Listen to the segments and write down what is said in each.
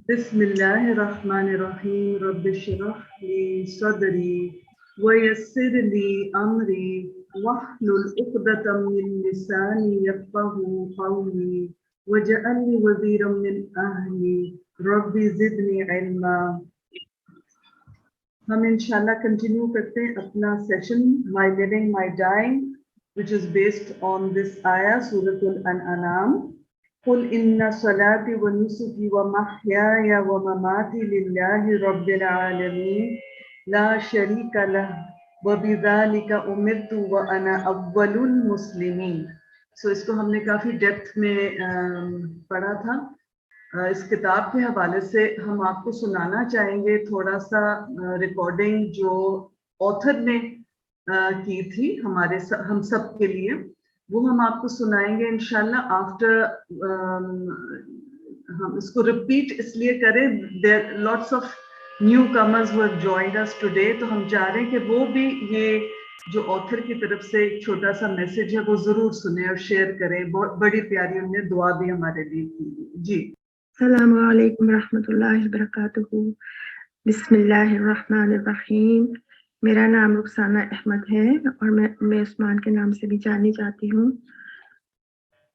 बिस्मिल्लाहिर्रहमानिर्रहीम रब्बिश्रह ली सदरी वयस्सिर ली अमरी वहलुल उक़दतम मिन लिसानी यफ़क़हू क़ौली वजअल ली वज़ीरम मिन अहली रब्बी ज़िदनी इल्मा। हम इंशाल्लाह कंटिन्यू करते हैं अपना session my living my dying which is based on this ayah Suratul An'am. قل إن صلاتي ونسكي ومحياي ومماتي لله رب العالمين لا شريك له وبذلك أمرت وأنا أول المسلمين. So इसको हमने काफ़ी डेप्थ में पढ़ा था. इस किताब के हवाले से हम आपको सुनाना चाहेंगे थोड़ा सा रिकॉर्डिंग जो ऑथर ने की थी हम सब के लिए, वो हम आपको सुनाएंगे इंशाल्लाह आफ्टर. हम इसको रिपीट इसलिए करें, there lots of newcomers who have joined us today, तो हम चाह रहे हैं कि वो भी ये जो ऑथर की तरफ से एक छोटा सा मैसेज है वो जरूर सुने और शेयर करें. बहुत बड़ी प्यारी उन्होंने दुआ भी हमारे लिए की. जी, अस्सलामु अलैकुम रहमतुल्लाहि व बरकातुहू. बिस्मिल्लाहिर्रहमानिर्रहीम. मेरा नाम रुखसाना अहमद है और मैं उस्मान के नाम से भी जानी जाती हूँ.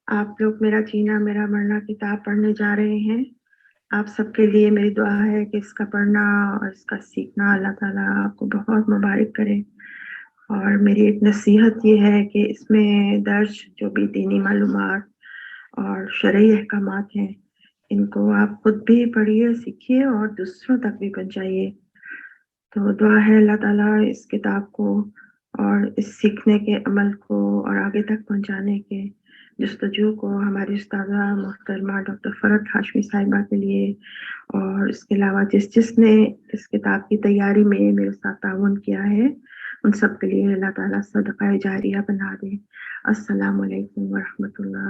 आप लोग मेरा जीना मेरा मरना किताब पढ़ने जा रहे हैं. आप सबके लिए मेरी दुआ है कि इसका पढ़ना और इसका सीखना अल्लाह ताला आपको बहुत मुबारक करे. और मेरी एक नसीहत ये है कि इसमें दर्ज जो भी दीनी मालूमात और शरई अहकामात हैं, इनको आप खुद भी पढ़िए, सीखिए और दूसरों तक भी पहुंचाइए. तो दुआ है अल्लाह ताला इस किताब को और इस सीखने के अमल को और आगे तक पहुंचाने के जस्तजू को हमारी उस्तादा मोहतरमा डॉक्टर फरहत हाशमी साहिबा के लिए और इसके अलावा जिसने इस किताब की तैयारी में मेरे साथ ताउन किया है, उन सब के लिए अल्लाह ताला सदका जारिया बना दे. अस्सलामु अलैकुम व रहमतुल्लाह.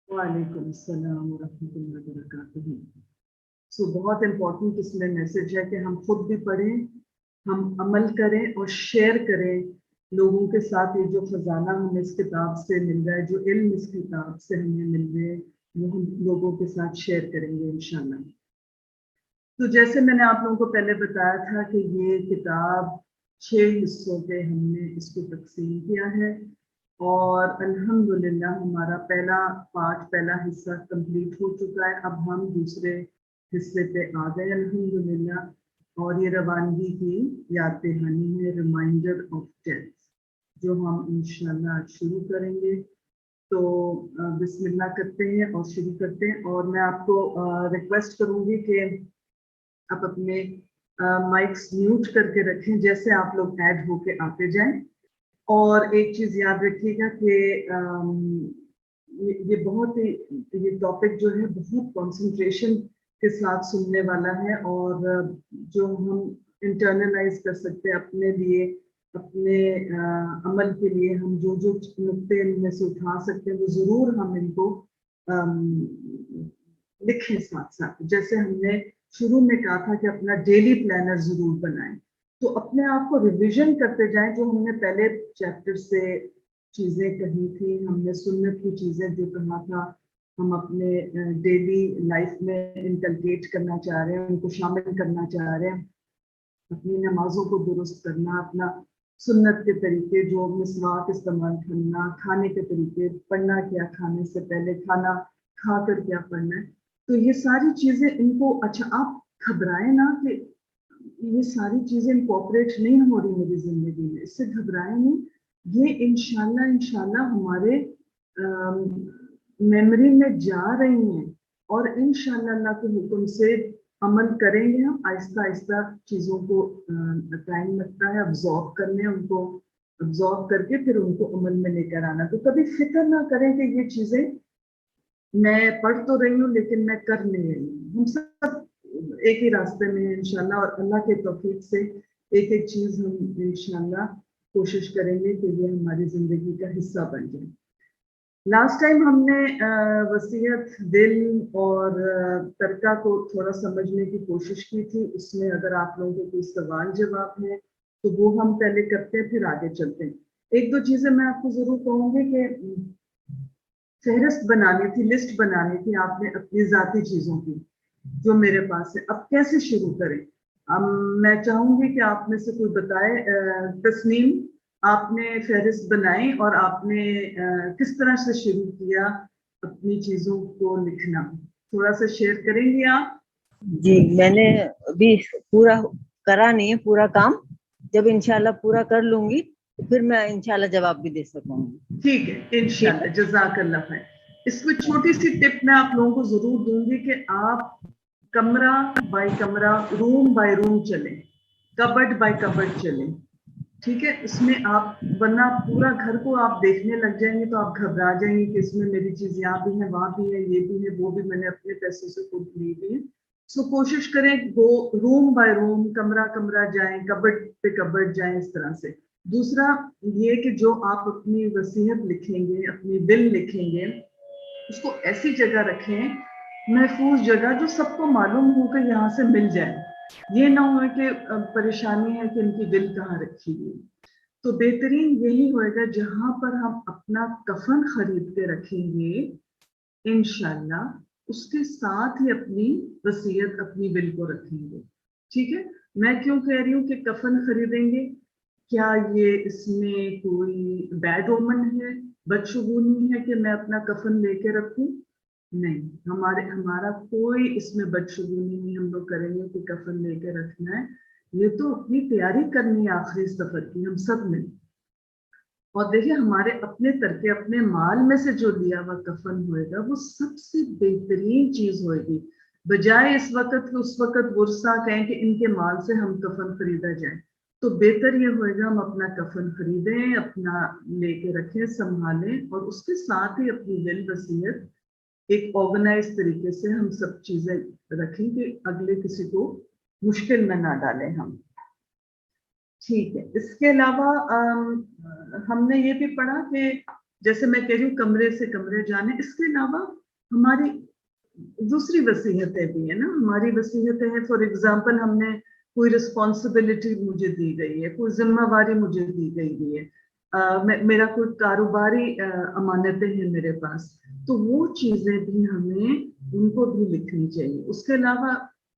वालेकुम अस्सलाम व रहमतुल्लाहि व बरकातुहू. सो बहुत इम्पोर्टेंट इसमें मैसेज है कि हम खुद भी पढ़ें, हम अमल करें और शेयर करें लोगों के साथ. ये जो खजाना हमें इस किताब से मिल रहा है, जो इल्म इस किताब से हमें मिल रहे हैं, वो हम लोगों के साथ शेयर करेंगे इंशाल्लाह. तो जैसे मैंने आप लोगों को पहले बताया था कि ये किताब 6 हिस्सों पे हमने इसको तकसीम किया है और अल्हम्दुलिल्लाह हमारा पहला हिस्सा कंप्लीट हो चुका है. अब हम दूसरे हिस्से पे आ गए अल्हम्दुलिल्लाह, और ये रवानगी की याद दहानी है, रिमाइंडर ऑफ डेथ, जो हम इंशाल्लाह आज शुरू करेंगे. तो बिस्मिल्लाह करते हैं और शुरू करते हैं. और मैं आपको रिक्वेस्ट करूंगी कि आप अपने माइक्स म्यूट करके रखें जैसे आप लोग ऐड होके आते जाएं. और एक चीज याद रखिएगा कि ये टॉपिक जो है बहुत कंसंट्रेशन के साथ सुनने वाला है, और जो हम इंटरनलाइज कर सकते हैं अपने लिए, अपने अमल के लिए, हम जो नुक्ते इनमें से उठा सकते हैं वो जरूर हम इनको लिखें साथ साथ. जैसे हमने शुरू में कहा था कि अपना डेली प्लानर जरूर बनाएं, तो अपने आप को रिवीजन करते जाएं. जो हमने पहले चैप्टर से चीजें कही थी, हमने सुन्नत की चीजें जो कहा था, हम अपने डेली लाइफ में इनकलकेट करना चाह रहे हैं, उनको शामिल करना चाह रहे हैं. अपनी नमाजों को दुरुस्त करना, अपना सुन्नत के तरीके, जो मिसवाक इस्तेमाल करना, खाने के तरीके, पढ़ना क्या खाने से पहले, खाना खाकर क्या पढ़ना है. तो ये सारी चीजें इनको, अच्छा आप घबराएं ना कि ये सारी चीजें इनकॉर्पोरेट नहीं हो रही मेरी जिंदगी में, इससे घबराएं नहीं. ये इंशाल्लाह हमारे मेमोरी में जा रही हैं, और इंशाल्लाह अल्लाह के हुक्म से अमल करेंगे हम. आहिस्ता आहिस्ता चीजों को टाइम लगता है अब्जॉर्ब करने, उनको अब्जॉर्ब करके फिर उनको अमल में लेकर आना. तो कभी फिक्र ना करें कि ये चीजें मैं पढ़ तो रही हूँ लेकिन मैं कर नहीं रही हूँ. हम सब एक ही रास्ते में हैं इंशाल्लाह, और अल्लाह के तौफीक से एक एक चीज हम इंशाल्लाह कोशिश करेंगे कि ये हमारी जिंदगी का हिस्सा बन जाए. लास्ट टाइम हमने वसीयत, दिल और तरका को थोड़ा समझने की कोशिश की थी. उसमें अगर आप लोगों को कोई सवाल जवाब है तो वो हम पहले करते हैं, फिर आगे चलते हैं. एक दो चीजें मैं आपको जरूर कहूंगी कि فہرست بنانی تھی, لسٹ بنانی تھی آپ نے اپنی ذاتی چیزوں کی جو میرے پاس ہے. اب کیسے شروع کریں؟ میں چاہوں گی کہ آپ میں سے کوئی بتائے. تسنیم, آپ نے فہرست بنائی اور آپ نے کس طرح سے شروع کیا اپنی چیزوں کو لکھنا؟ تھوڑا سا شیئر کریں گے آپ؟ جی, میں نے ابھی پورا کرا نہیں ہے پورا کام, جب انشاءاللہ پورا کر لوں گی تو پھر میں انشاءاللہ جواب بھی دے سکوں گی. ٹھیک ہے, انشاءاللہ. جزاک اللہ خیر. اس میں چھوٹی سی ٹپ میں آپ لوگوں کو ضرور دوں گی کہ آپ کمرہ بائی کمرہ, روم بائی روم چلیں, کبڈ بائی کبڈ چلیں. ٹھیک ہے, اس میں آپ ورنہ پورا گھر کو آپ دیکھنے لگ جائیں گے تو آپ گھبرا جائیں گے کہ اس میں میری چیز یہاں بھی ہے, وہاں بھی ہے, یہ بھی ہے, وہ بھی میں نے اپنے پیسوں سے خود لی ہوئی ہے. سو کوشش کریں وہ روم بائی روم, کمرہ کمرہ جائیں, کبڈ پہ کبڈ جائیں, اس طرح سے. دوسرا یہ کہ جو آپ اپنی وصیت لکھیں گے, اپنی ول لکھیں گے, اس کو ایسی جگہ رکھیں, محفوظ جگہ, جو سب کو معلوم ہو کہ یہاں سے مل جائے. یہ نہ ہو کہ پریشانی ہے کہ ان کی ول کہاں رکھی گئی. تو بہترین یہی ہوئے گا جہاں پر ہم اپنا کفن خرید کے رکھیں گے انشاءاللہ, اس کے ساتھ ہی اپنی وصیت, اپنی ول کو رکھیں گے. ٹھیک ہے, میں کیوں کہہ رہی ہوں کہ کفن خریدیں گے؟ کیا یہ اس میں کوئی بیڈ اومن ہے, بدشگونی ہے کہ میں اپنا کفن لے کے رکھوں؟ نہیں, ہمارا کوئی اس میں بدشگونی نہیں ہم لوگ کریں گے کہ کفن لے کے رکھنا ہے. یہ تو اپنی تیاری کرنی ہے آخری سفر کی ہم سب نے. اور دیکھیں, ہمارے اپنے ترکے, اپنے مال میں سے جو لیا ہوا کفن ہوئے گا وہ سب سے بہترین چیز ہوئے گی, بجائے اس وقت کہ اس وقت ورثہ کہیں کہ ان کے مال سے ہم کفن خریدا جائے. تو بہتر یہ ہوئے گا ہم اپنا کفن خریدیں, اپنا لے کے رکھیں, سنبھالیں, اور اس کے ساتھ ہی اپنی ول وصیت ایک آرگنائز طریقے سے ہم سب چیزیں رکھیں کہ اگلے کسی کو مشکل میں نہ ڈالیں ہم. ٹھیک ہے, اس کے علاوہ ہم نے یہ بھی پڑھا کہ جیسے میں کہہ رہی ہوں کمرے سے کمرے جانے, اس کے علاوہ ہماری دوسری وصیتیں بھی ہیں نا. ہماری وصیتیں ہیں, فار ایگزامپل ہم نے کوئی رسپانسبلٹی مجھے دی گئی ہے, کوئی ذمہ داری مجھے دی گئی ہے, میرا کوئی کاروباری امانتیں ہیں میرے پاس, تو وہ چیزیں بھی ہمیں ان کو بھی لکھنی چاہیے. اس کے علاوہ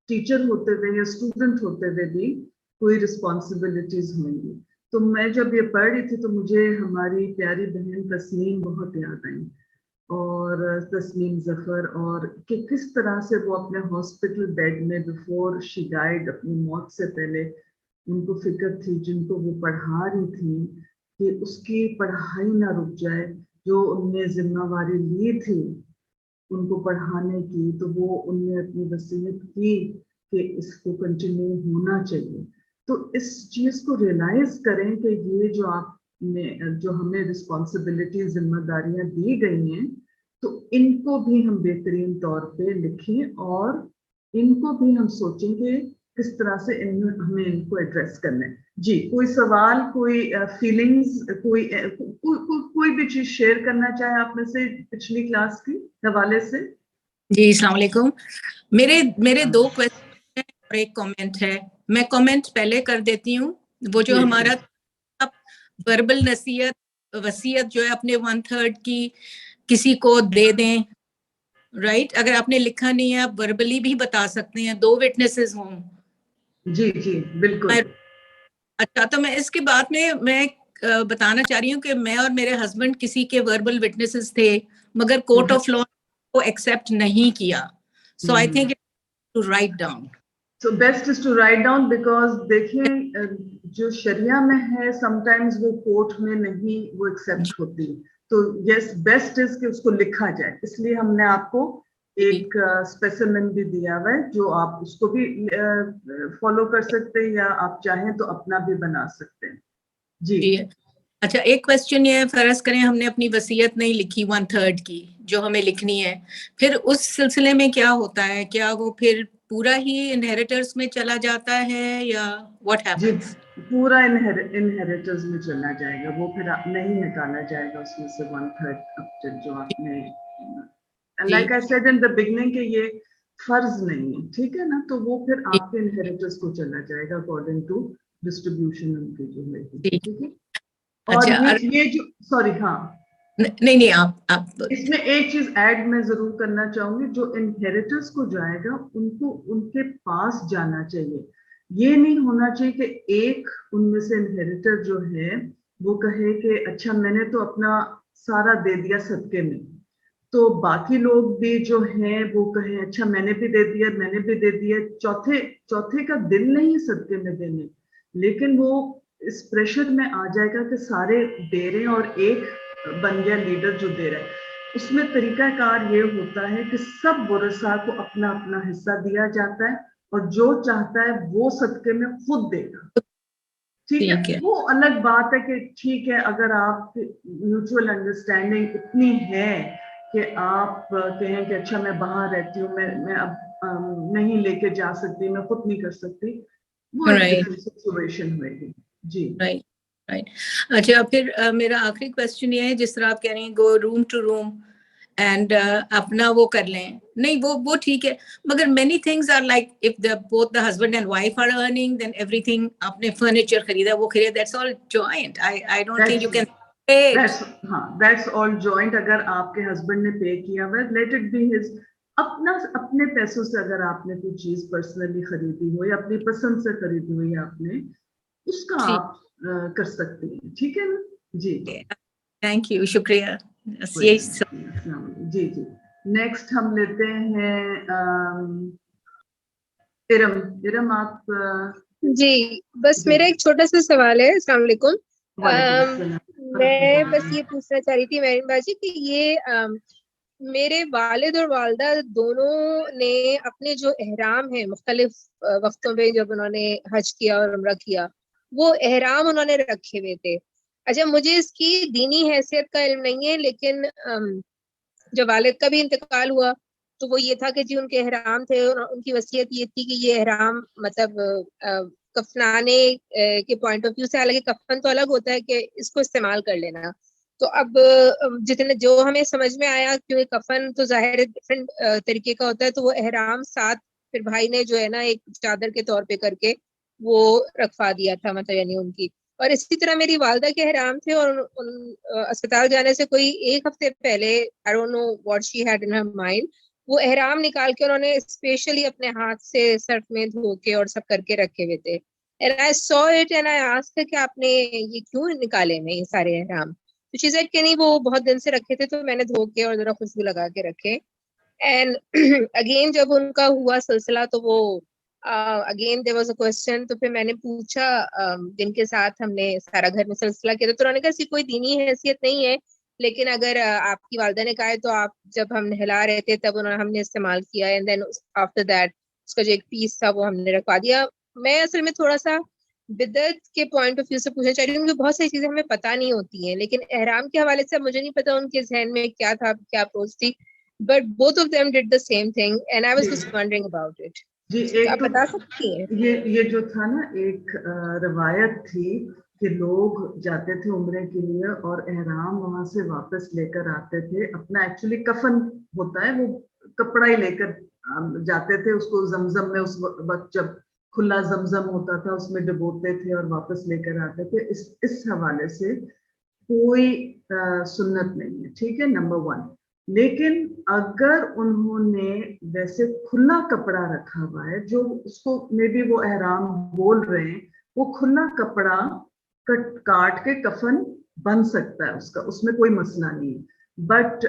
ٹیچر ہوتے ہوئے یا اسٹوڈنٹ ہوتے ہوئے بھی کوئی رسپانسبلٹیز ہوں گی. تو میں جب یہ پڑھ رہی تھی تو مجھے ہماری پیاری بہن تسنیم بہت یاد آئی, اور تسنیم ظفر, اور کہ کس طرح سے وہ اپنے ہاسپٹل بیڈ میں بیفور شی ڈائیڈ, اپنی موت سے پہلے ان کو فکر تھی, جن کو وہ پڑھا رہی تھی کہ اس کی پڑھائی نہ رک جائے, جو ان نے ذمہ داری لی تھی ان کو پڑھانے کی, تو وہ ان نے اپنی وصیت کی کہ اس کو کنٹینیو ہونا چاہیے. تو اس چیز کو ریئلائز کریں کہ یہ جو آپ نے, جو ہمیں رسپانسبلٹی, ذمہ داریاں دی گئی ہیں, تو ان کو بھی ہم بہترین طور پہ لکھیں, اور ان کو بھی ہم سوچیں کہ کس طرح سے ہمیں ان کو ایڈریس کرنا ہے. جی, کوئی سوال, کوئی فیلنگز, کوئی بھی چیز شیئر کرنا چاہے آپ میں سے پچھلی کلاس کی حوالے سے؟ جی, السلام علیکم. میرے 2 کویسچن ہیں اور ایک کامنٹ ہے. میں کامنٹ پہلے کر دیتی ہوں. وہ جو ہمارا وربل وصیت جو ہے اپنے 1/3 کی کسی کو دے دیں, رائٹ. اگر آپ نے لکھا نہیں ہے آپ وربلی بھی بتا سکتے ہیں, 2 وٹنسز ہوں. جی جی بالکل. اچھا, تو میں اس کے بعد میں بتانا چاہ رہی ہوں کہ میں اور میرے ہسبینڈ کسی کے وربل وٹنسز تھے, مگر کورٹ آف لا کو ایکسیپٹ نہیں کیا. So I think to write down. So best is to write down, because دیکھیں جو شریعہ میں ہے سم ٹائمز وہ کورٹ میں نہیں وہ ایکسیپٹ ہوتی, تو یس بیسٹ از کہ اس کو لکھا جائے. اس لیے ہم نے آپ کو ایک اسپیسیمن بھی دیا ہوا ہے, جو آپ اس کو بھی فالو کر سکتے ہیں, یا آپ چاہیں تو اپنا بھی بنا سکتے ہیں. جی اچھا, ایک کویسچن یہ ہے, فرض کریں ہم نے اپنی وصیت نہیں لکھی 1/3 کی جو ہمیں لکھنی ہے, پھر اس سلسلے میں کیا ہوتا ہے؟ کیا وہ پھر پورا ہی انہیریٹرز میں چلا جاتا ہے یا واٹ ہیپنس؟ پورا انہیریٹرز میں چلا جائے گا, وہ پھر نہیں نکالا جائے گا اس میں سے 1/3 جو آپ نے, like I said in the beginning کہ یہ فرض نہیں ہے, ٹھیک ہے نا, تو وہ پھر آپ کے انہیریٹرز کو چلا جائے گا اکارڈنگ ٹو ڈسٹریبیوشن ان کی جو ہے, ٹھیک ہے. اور یہ جو سوری, ہاں नहीं आप इसमें एक चीज ऐड मैं जरूर करना चाहूंगी, जो इनहेरिटर्स को जाएगा उनको उनके पास जाना चाहिए। ये नहीं होना चाहिए कि एक उनमें से इनहेरिटर जो है वो कहे कि अच्छा मैंने तो अपना सारा दे दिया सदके में, तो बाकी लोग भी जो हैं वो कहें अच्छा मैंने भी दे दिया। चौथे का दिल नहीं सदके में देने, लेकिन वो इस प्रेशर में आ जाएगा कि सारे दे रहे हैं और एक बन गया लीडर जो दे रहा है। उसमें तरीकाकार ये होता है कि सब वरसा को अपना अपना हिस्सा दिया जाता है और जो चाहता है वो सदके में खुद देगा। ठीक है, वो अलग बात है कि ठीक है अगर आप म्यूचुअल अंडरस्टैंडिंग इतनी है कि आप कहें कि अच्छा मैं बाहर रहती हूँ, मैं अब नहीं लेके जा सकती, मैं खुद नहीं कर सकती, वो सिचुएशन होगी। जी राइट। अच्छा फिर मेरा आखिरी क्वेश्चन ये है, जिस तरह आप कह रही हैं go room to room and अपना वो कर लें, नहीं वो ठीक है, मगर many things are like if both the husband and wife are earning then everything, आपने फर्नीचर खरीदा वो खरीदा, that's all joint. I don't think you can that's all joint. अगर आपके हस्बैंड ने पे किया हुआ, लेट इट बी हिज, अपने पैसों से अगर आपने कोई चीज पर्सनली खरीदी हो या अपनी पसंद से खरीदी हुई आपने, उसका आप कर सकते हैं। ठीक है ना जी, थैंक यू, शुक्रिया। जी जी। नेक्स्ट हम लेते हैं इरम आप। जी बस मेरा एक छोटा सा सवाल है। अस्सलाम वालेकुम। मैं बस ये पूछना चाह रही थी मैरिन बाजी कि ये मेरे वालिद और वालदा दोनों ने अपने जो एहराम है मुख्तलिफ वक्तों पे जब उन्होंने हज किया और उम्रा किया, वो एहराम उन्होंने रखे हुए थे। अच्छा मुझे इसकी दीनी हैसियत का इल्म नहीं है, लेकिन जब वालिद का भी इंतकाल हुआ तो वो ये था कि जी उनके एहराम थे और उनकी वसीयत ये थी कि ये एहराम मतलब कफनाने के पॉइंट ऑफ व्यू से, हालांकि कफन तो अलग होता है, कि इसको इस्तेमाल कर लेना। तो अब जितने जो हमें समझ में आया, क्योंकि कफन तो जाहिर डिफरेंट तरीके का होता है, तो वो एहराम साथ फिर भाई ने जो है ना एक चादर के तौर पे करके वो रखवा दिया था, मतलब यानी उनकी। और इसी तरह मेरी वालदा के एहराम थे और उन अस्पताल जाने से कोई एक हफ्ते पहले, I don't know what she had in her mind, वो एहराम निकाल के उन्होंने स्पेशली अपने हाथ से सर्फ में धो के और सब करके रखे हुए थे। And I saw it and I asked कि आपने ये क्यों निकाले में ये सारे एहराम? तो शी सेड कि नहीं वो बहुत दिन से रखे थे तो मैंने धो के और जरा खुशबू लगा के रखे। एंड अगेन जब उनका हुआ सिलसिला तो वो again there was a question, तो फिर मैंने पूछा जिनके साथ हमने सारा घर में सिलसिला किया, तो उन्होंने कहा ऐसी कोई दीनी हैसियत नहीं है, लेकिन अगर आपकी वालदा ने कहा है तो आप जब हम नहला रहे थे तब हमने इस्तेमाल किया, एंड देन आफ्टर दैट उसका जो एक पीस था वो हमने रखवा दिया। मैं असल में थोड़ा सा बिदअत के पॉइंट ऑफ व्यू से पूछना चाह रही हूँ, क्योंकि बहुत सारी चीजें हमें पता नहीं होती हैं, लेकिन एहराम के हवाले से मुझे नहीं पता उनके जहन में क्या था, क्या अप्रोच थी, but both of them did the same thing and I was just wondering about it. जी तो आप बता सकती हैं? ये जो था ना, एक रवायत थी कि लोग जाते थे उम्रे के लिए और एहराम वहां से वापस लेकर आते थे। अपना एक्चुअली कफन होता है, वो कपड़ा ही लेकर जाते थे, उसको जमजम में उस वक्त जब खुला जमजम होता था उसमें डुबोते थे और वापस लेकर आते थे। इस हवाले से कोई सुन्नत नहीं है, ठीक है, नंबर 1। लेकिन अगर उन्होंने वैसे खुला कपड़ा रखा हुआ है, जो उसको मे बी वो एहराम बोल रहे हैं, वो खुला कपड़ा काट के कफन बन सकता है उसका, उसमें कोई मसला नहीं है। बट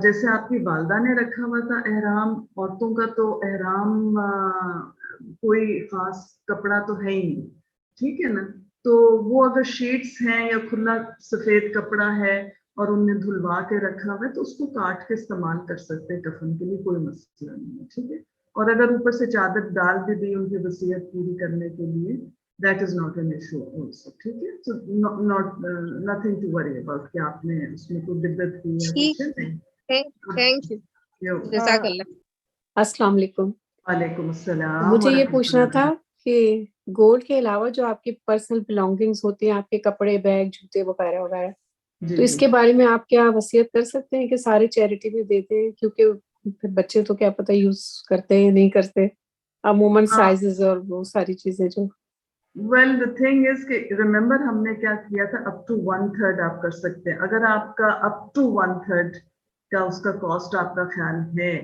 जैसे आपकी वालदा ने रखा हुआ था एहराम, औरतों का तो एहराम कोई खास कपड़ा तो है ही नहीं, ठीक है ना। तो वो अगर शीट्स हैं या खुला सफेद कपड़ा है और उनने धुलवा के रखा हुआ है तो उसको काट के इस्तेमाल कर सकते हैं कफन के लिए, कोई मसला नहीं है, ठीक है। और अगर ऊपर से चादर डाल भी दी उनकी वसीयत पूरी करने के लिए, that is not an issue also, ठीक है। So nothing to worry about कि आपने उसमें कोई दिक्कत की है, ठीक है। थैंक यू, जज़ाकल्लाह। अस्सलाम वालेकुम। वालेकुम अस्सलाम। मुझे ये पूछना था कि गोल्ड के अलावा जो आपकी पर्सनल बिलोंगिंग्स होती हैं, आपके कपड़े, बैग, जूते वगैरह वगैरह, तो इसके बारे में आप क्या वसीयत कर सकते हैं कि सारे चैरिटी में देते हैं? क्योंकि बच्चे तो क्या पता यूज करते हैं नहीं करते, अमूमन साइजेस और वो सारी चीजें जो Well, the thing is कि remember हमने क्या किया था, up to 1/3 आप कर सकते हैं. अगर आपका up to 1/3 का उसका cost आपका ख्याल है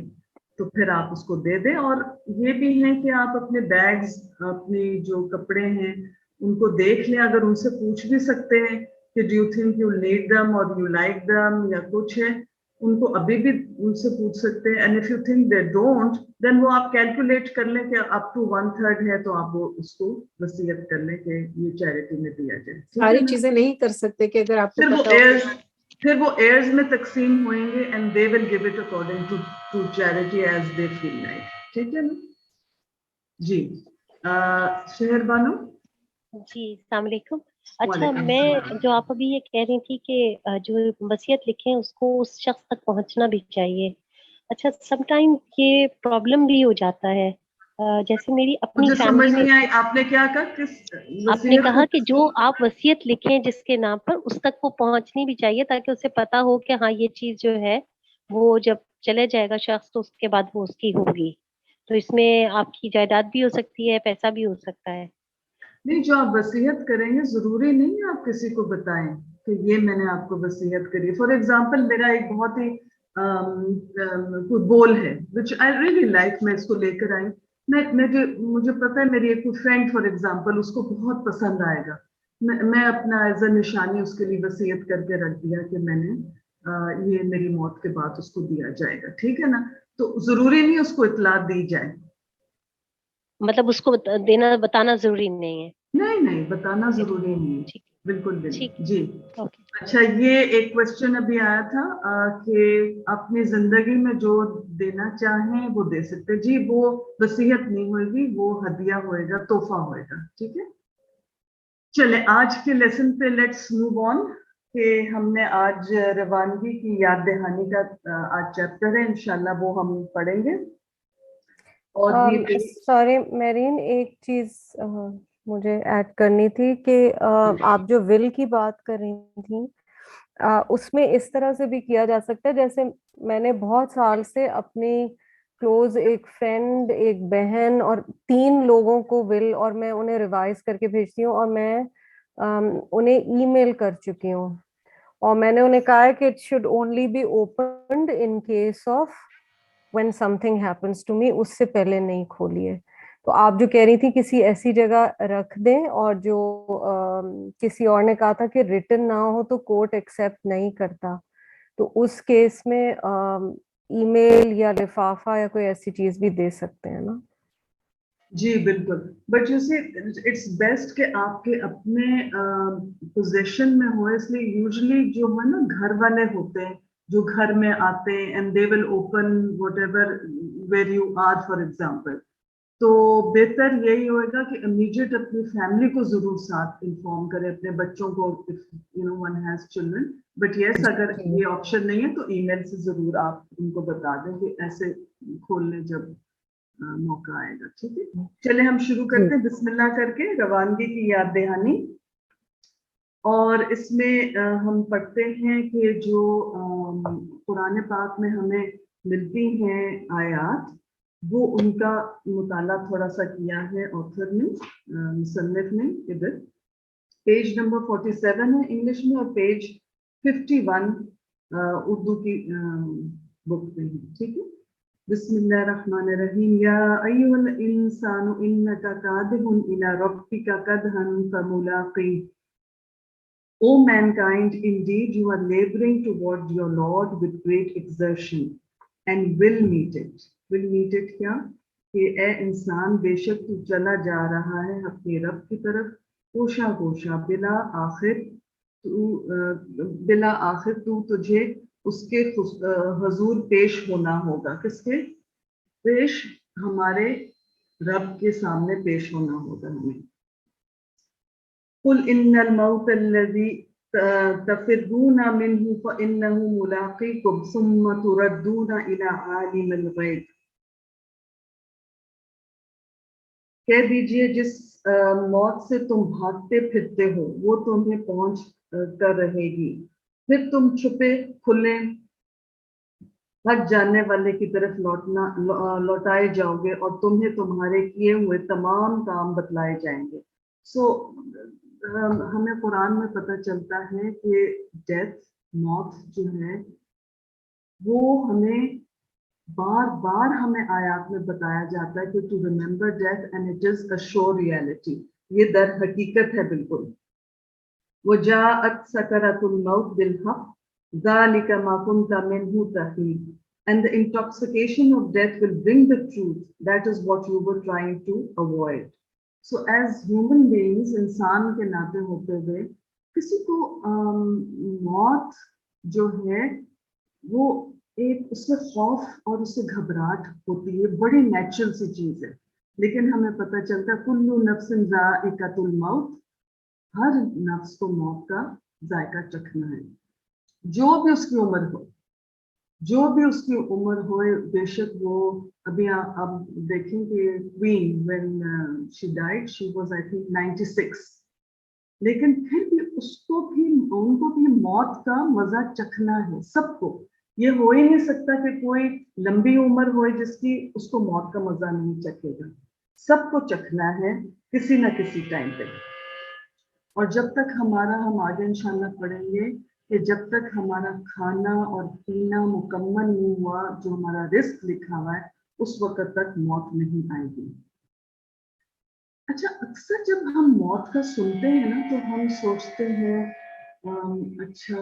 तो फिर आप उसको दे दें. और ये भी है कि आप अपने बैग्स, अपनी जो कपड़े हैं उनको देख लें. अगर उनसे पूछ भी सकते हैं कि do you think you need them or you like them या कुछ है, उनको अभी भी उनसे पूछ सकते हैं. And if you think they don't, then वो आप कैलकुलेट कर लें कि अप टू 1/3 है तो आप वो उसको वसीयत कर लें कि ये चैरिटी में दिया जाए. सारी चीजें नहीं कर सकते कि अगर आपको फिर वो एयर्स में तकसीम होंगे and they will give it according to charity as they feel like. ठीक है ना जी. शहर बानो जी, अस्सलाम वालेकुम. अच्छा, मैं जो आप अभी ये कह रही थी कि जो वसीयत लिखे हैं उसको उस शख्स तक पहुंचना भी चाहिए. अच्छा, समटाइम ये प्रॉब्लम भी हो जाता है. जैसे मेरी अपनी फैमिली में आपने क्या कहा, आपने कहा कि जो आप वसीयत लिखें जिसके नाम पर उस तक वो पहुंचनी भी चाहिए ताकि उसे पता हो कि हाँ ये चीज जो है वो जब चले जाएगा शख्स तो उसके बाद वो उसकी होगी. तो इसमें आपकी जायदाद भी हो सकती है, पैसा भी हो सकता है. नहीं, जो आप वसीयत करेंगे जरूरी नहीं है आप किसी को बताएं कि ये मैंने आपको वसीयत करी. फॉर एग्जांपल, मेरा एक बहुत ही कोई बोल है विच आई रियली लाइक, मैं इसको लेकर आई. मुझे पता है मेरी एक फ्रेंड फॉर एग्जांपल उसको बहुत पसंद आएगा. मैं अपना एज अ निशानी उसके लिए वसीयत करके रख दिया कि मैंने ये मेरी मौत के बाद उसको दिया जाएगा. ठीक है ना. तो जरूरी नहीं उसको इतला दी जाए. मतलब उसको बताना जरूरी नहीं है. नहीं, बताना जरूरी नहीं है. बिल्कुल जी. ओके. अच्छा, ये एक क्वेश्चन अभी आया था कि अपनी जिंदगी में जो देना चाहें वो दे सकते हैं. जी, वो वसीयत नहीं होगी, वो हदिया होएगा, तोहफा होएगा. ठीक है. चले आज के लेसन पे लेट्स मूव ऑन. कि हमने आज रवानगी की याद दहानी का आज चैप्टर है, इंशाल्लाह वो हम पढ़ेंगे. और सॉरी मेरीन, एक चीज मुझे ऐड करनी थी कि आप जो विल की बात कर रही थी उसमें इस तरह से भी किया जा सकता है. जैसे मैंने बहुत साल से अपनी क्लोज एक फ्रेंड, एक बहन और 3 लोगों को विल, और मैं उन्हें रिवाइज करके भेजती हूँ और मैं उन्हें ईमेल कर चुकी हूँ. और मैंने उन्हें कहा है कि it should only be opened in case of when something happens to me, उससे पहले नहीं खोलिए. तो आप जो कह रही थी किसी ऐसी जगह रख दें, और जो किसी और ने कहा था कि रिटन ना हो तो कोर्ट एक्सेप्ट नहीं करता, तो उस केस में ईमेल या लिफाफा या कोई ऐसी चीज भी दे सकते हैं ना. जी बिल्कुल. But you see it's best कि आपके अपने पोजीशन में हो. इसलिए यूजुअली जो है ना घर वाले होते हैं जो घर में आते हैं and they will open whatever where you are for example. तो बेहतर यही होगा कि इमीडिएट अपनी फैमिली को जरूर साथ इन्फॉर्म करें, अपने बच्चों को, if you know one has children. But yes, अगर ये ऑप्शन नहीं है तो ईमेल से जरूर आप उनको बता दें कि ऐसे खोलने जब मौका आएगा. ठीक है. चले हम शुरू करते हैं बिस्मिल्लाह करके रवानगी की याद दहानी. और इसमें हम पढ़ते हैं कि जो कुरान पाक में हमें मिलती हैं आयात, वो उनका मुताला थोड़ा सा किया है ऑथर ने, मुसन्निफ ने. इधर पेज नंबर 47 है इंग्लिश में और पेज 51 उर्दू की बुक में है. ठीक है. बिस्मिल्लाहिर्रहमानिर्रहीम. या अय्युहल इंसानु इन्नका कादिहुन इला रब्बिका कदहन फमुलाक़ी. O mankind, indeed you are laboring toward your Lord with great exertion and will meet it. Will meet it क्या? कि ए इंसान बेशक तू चला जा रहा है अपने रब की तरफ कोशा कोशा बिला आखिर तू तुझे उसके हजूर पेश होना होगा. किसके पेश? हमारे रब के सामने पेश होना होगा हमें. कुल इन्नल मौत अल्लज़ी तफिर्रूना मिन्हु फइन्नहु मुलाक़ीकुम सुम्मा तुरद्दूना इला आलिमिल ग़ैब. कह दीजिए जिस मौत से तुम भागते फिरते हो वो तुम्हें पहुंच कर रहेगी, फिर तुम छुपे खुले हट जाने वाले की तरफ लौटाए जाओगे और तुम्हें तुम्हारे किए हुए तमाम काम बतलाए जाएंगे. सो हमें कुरान में पता चलता है कि डेथ, मौत जो है वो हमें बार बार हमें आयात में बताया जाता है कि to remember death and it is a sure reality, ये दर हकीकत है बिल्कुल। वजाअत सकरातुल मौत बिलहक ज़ालिका मा कुन्ता मिन्हु तहीद, and the intoxication of death will bring the truth, that is what you were trying to avoid. So as human beings, इंसान के नाते होते हुए किसी को मौत जो है वो एक उससे खौफ और उससे घबराहट होती है, बड़ी नेचुरल सी चीज है, लेकिन हमें पता चलता है कुल्लु नफ्सिन ज़ाइक़तुल मौत, हर नफ्स को मौत का जायका चखना है, जो भी उसकी उम्र हो, जो भी उसकी उम्र हो, बेशक वो अभी अब देखें कि queen when she died she was I think 96, लेकिन फिर भी उनको भी मौत का मजा चखना है सबको। ये हो ही नहीं सकता कि कोई लंबी उम्र हो जिसकी उसको मौत का मजा नहीं चखेगा, सबको चखना है किसी ना किसी टाइम पे। और जब तक हम आगे इंशाल्लाह पढ़ेंगे कि जब तक हमारा खाना और पीना मुकम्मल नहीं हुआ, जो हमारा रिस्क लिखा हुआ है, उस वक्त तक मौत नहीं आएगी। अच्छा, अक्सर जब हम मौत का सुनते हैं ना तो हम सोचते हैं अच्छा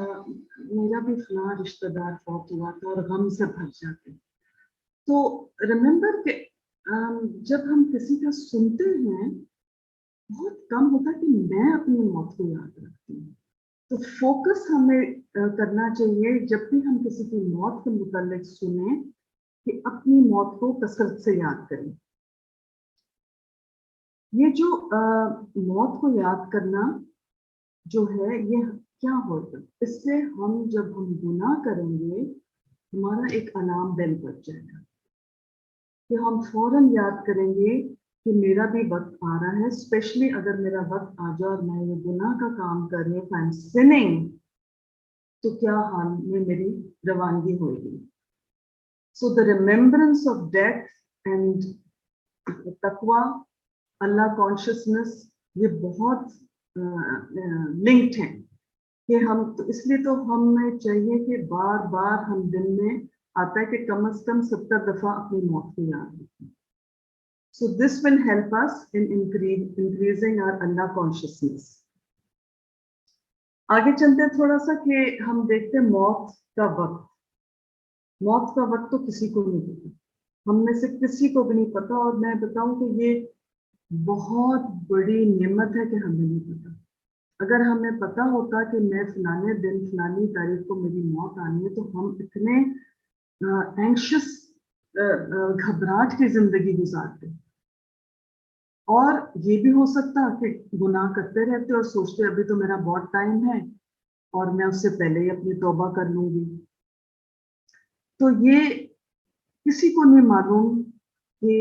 मेरा भी फलां रिश्तेदार फौत हुआ था और गम से भर जाते। तो रिमेम्बर कि जब हम किसी का सुनते हैं बहुत कम होता कि मैं अपनी मौत को याद रखती हूँ। तो फोकस हमें करना चाहिए जब भी हम किसी की मौत के मुतालिक सुने कि अपनी मौत को कसरत से याद करें। ये जो मौत को याद करना जो है ये क्या होगा, इससे हम जब हम गुनाह करेंगे हमारा एक अलार्म बेल बज जाएगा कि हम फौरन याद करेंगे कि मेरा भी वक्त आ रहा है, स्पेशली अगर मेरा वक्त आ जाए और मैं ये गुनाह का काम कर रही हूँ, आई एम सिनिंग, तो क्या हाल में मेरी रवानगी होगी। So the remembrance of death and तकवा, अल्लाह कॉन्शियसनेस, ये बहुत लिंक्ड हैं कि हम तो इसलिए तो हमें चाहिए कि बार बार हम दिन में आता है कि कम से कम 70 दफा अपनी मौत को याद रखें। So this will help us in increasing our Allah consciousness. आगे चलते हैं थोड़ा सा कि हम देखते हैं मौत का वक्त। मौत का वक्त तो किसी को नहीं पता, हम में से किसी को भी नहीं पता, और मैं बताऊं कि ये बहुत बड़ी नेमत है कि हमें नहीं पता। अगर हमें पता होता कि मैं फलाने दिन फलानी तारीख को मेरी मौत आनी है तो हम इतने एंग्शियस घबराहट की जिंदगी गुजारते। और ये भी हो सकता कि गुनाह करते रहते और सोचते अभी तो मेरा बहुत टाइम है और मैं उससे पहले ही अपनी तौबा कर लूंगी। तो ये किसी को नहीं मालूम कि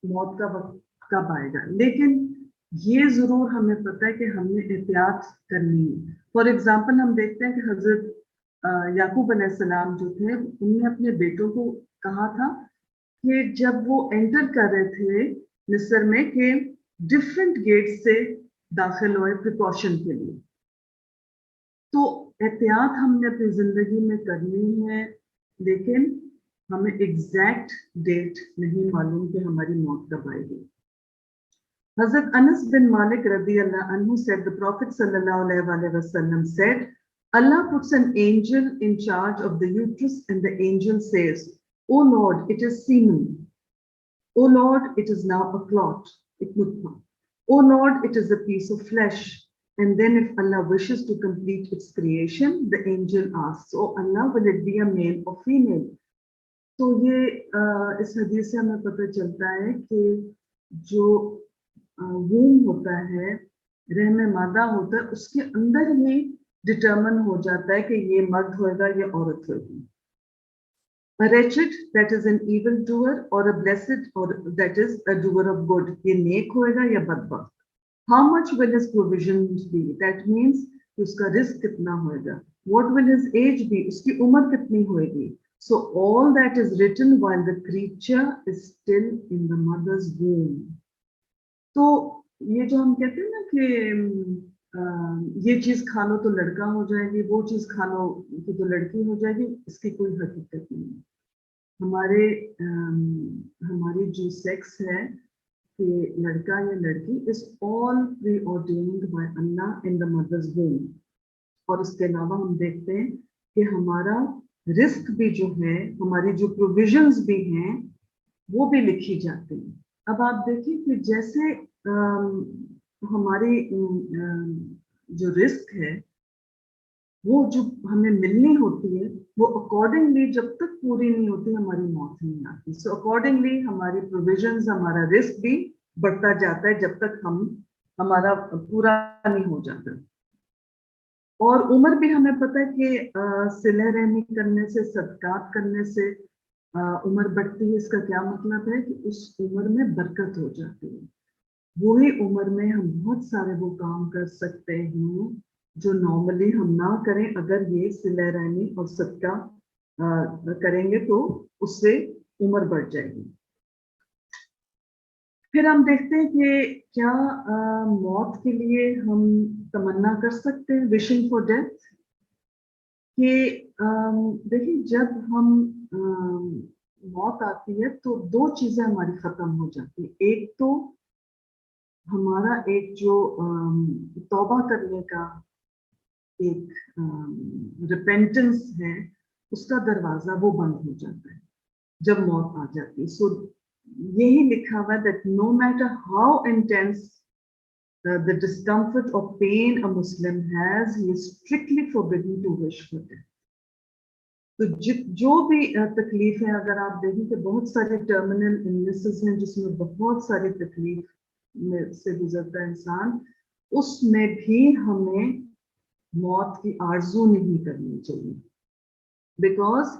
मौत का वक्त कब आएगा, लेकिन ये जरूर हमें पता है कि हमने एहतियात करनी है। फॉर एग्जाम्पल हम देखते हैं कि हजरत याकूब अलैहिस्सलाम जो थे उनने अपने बेटों को कहा था कि जब वो एंटर कर रहे थे मिस्र में कि डिफरेंट गेट से दाखिल हुए प्रिकॉशन के लिए। तो एहतियात हमने अपनी जिंदगी में करनी है, लेकिन हमें एग्जैक्ट डेट नहीं मालूम कि हमारी मौत कब आएगी। Hazrat Anas bin Malik radiyallahu anhu said, the Prophet sallallahu alaihi wasallam said, Allah puts an angel in charge of the uterus and the angel says, "O Lord, it is semen. O Lord, it is now a clot, O Lord, it is a piece of flesh." And then if Allah wishes to complete its creation, the angel asks, "Oh Allah, will it be a male or female?" तो ये इस हदीस से हमें पता चलता है कि जो वूम होता है, रहमे मादा होता है, उसके अंदर ही डिटरमिन हो जाता है कि ये मर्द होगा या औरत होगी। A wretched, that is an evil doer, or a blessed, or that is a doer of good, ये नेक होगा या बदबख्त। How much will his provisions be? That means उसका रिस्क कितना होगा। What will his age be? उसकी उम्र कितनी होगी। So all that is written while the creature is still in the mother's womb. तो ये जो हम कहते हैं ना कि ये चीज खा लो तो लड़का हो जाएगी, वो चीज खा लो तो लड़की हो जाएगी, इसकी कोई हकीकत नहीं है। हमारी जो सेक्स है कि लड़का या लड़की is all preordained by Allah in the mother's womb. और इसके अलावा हम देखते हैं कि हमारा रिस्क भी जो है, हमारी जो प्रोविजंस भी हैं, वो भी लिखी जाती हैं। अब आप देखिए कि जैसे हमारी जो रिस्क है वो जो हमें मिलनी होती है, वो अकॉर्डिंगली जब तक पूरी नहीं होती हमारी मौत नहीं आती। सो अकॉर्डिंगली हमारी प्रोविजंस, हमारा रिस्क भी बढ़ता जाता है जब तक हमारा पूरा नहीं हो जाता। और उम्र भी हमें पता है कि सिले रहमी करने से, सदकात करने से उम्र बढ़ती है। इसका क्या मतलब है कि उस उम्र में बरकत हो जाती है। वही उम्र में हम बहुत सारे वो काम कर सकते हैं जो नॉर्मली हम ना करें। अगर ये सिले रहमी और सदका करेंगे तो उससे उम्र बढ़ जाएगी। फिर हम देखते हैं कि क्या मौत के लिए हम तमन्ना कर सकते हैं, विशिंग फॉर डेथ। कि देखिए जब हम मौत आती है तो दो चीजें हमारी खत्म हो जाती है। एक तो हमारा एक जो तौबा करने का एक रिपेंटेंस है, उसका दरवाजा वो बंद हो जाता है जब मौत आ जाती है। सो यही लिखा हुआ है that no matter how intense the discomfort or pain a Muslim has, he is strictly forbidden to wish for death. तो जो भी तकलीफ है, अगर आप देखें कि बहुत सारे टर्मिनल इलनेसेस हैं जिसमें बहुत सारी तकलीफ से गुजरता है इंसान, उसमें भी हमें मौत की आरजू नहीं करनी चाहिए। बिकॉज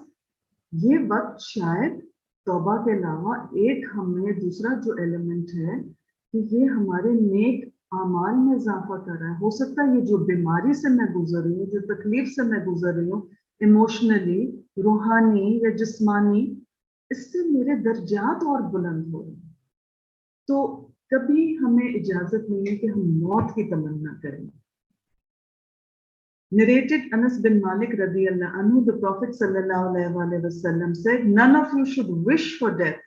ये वक्त शायद तौबा के अलावा एक हमें दूसरा जो एलिमेंट है कि ये हमारे नेक आमाल में इजाफा कर रहा है। हो सकता है ये जो बीमारी से मैं गुजर रही हूँ, जो तकलीफ से मैं गुजर रही हूँ, इमोशनली, रूहानी या जिस्मानी, इससे मेरे दर्जात और बुलंद हो रहे हैं। तो कभी हमें इजाजत नहीं है कि हम मौत की तमन्ना करें। Narrated Anas bin Malik radiyallahu anhu, the Prophet sallallahu alaihi wasallam said, none of you should wish for death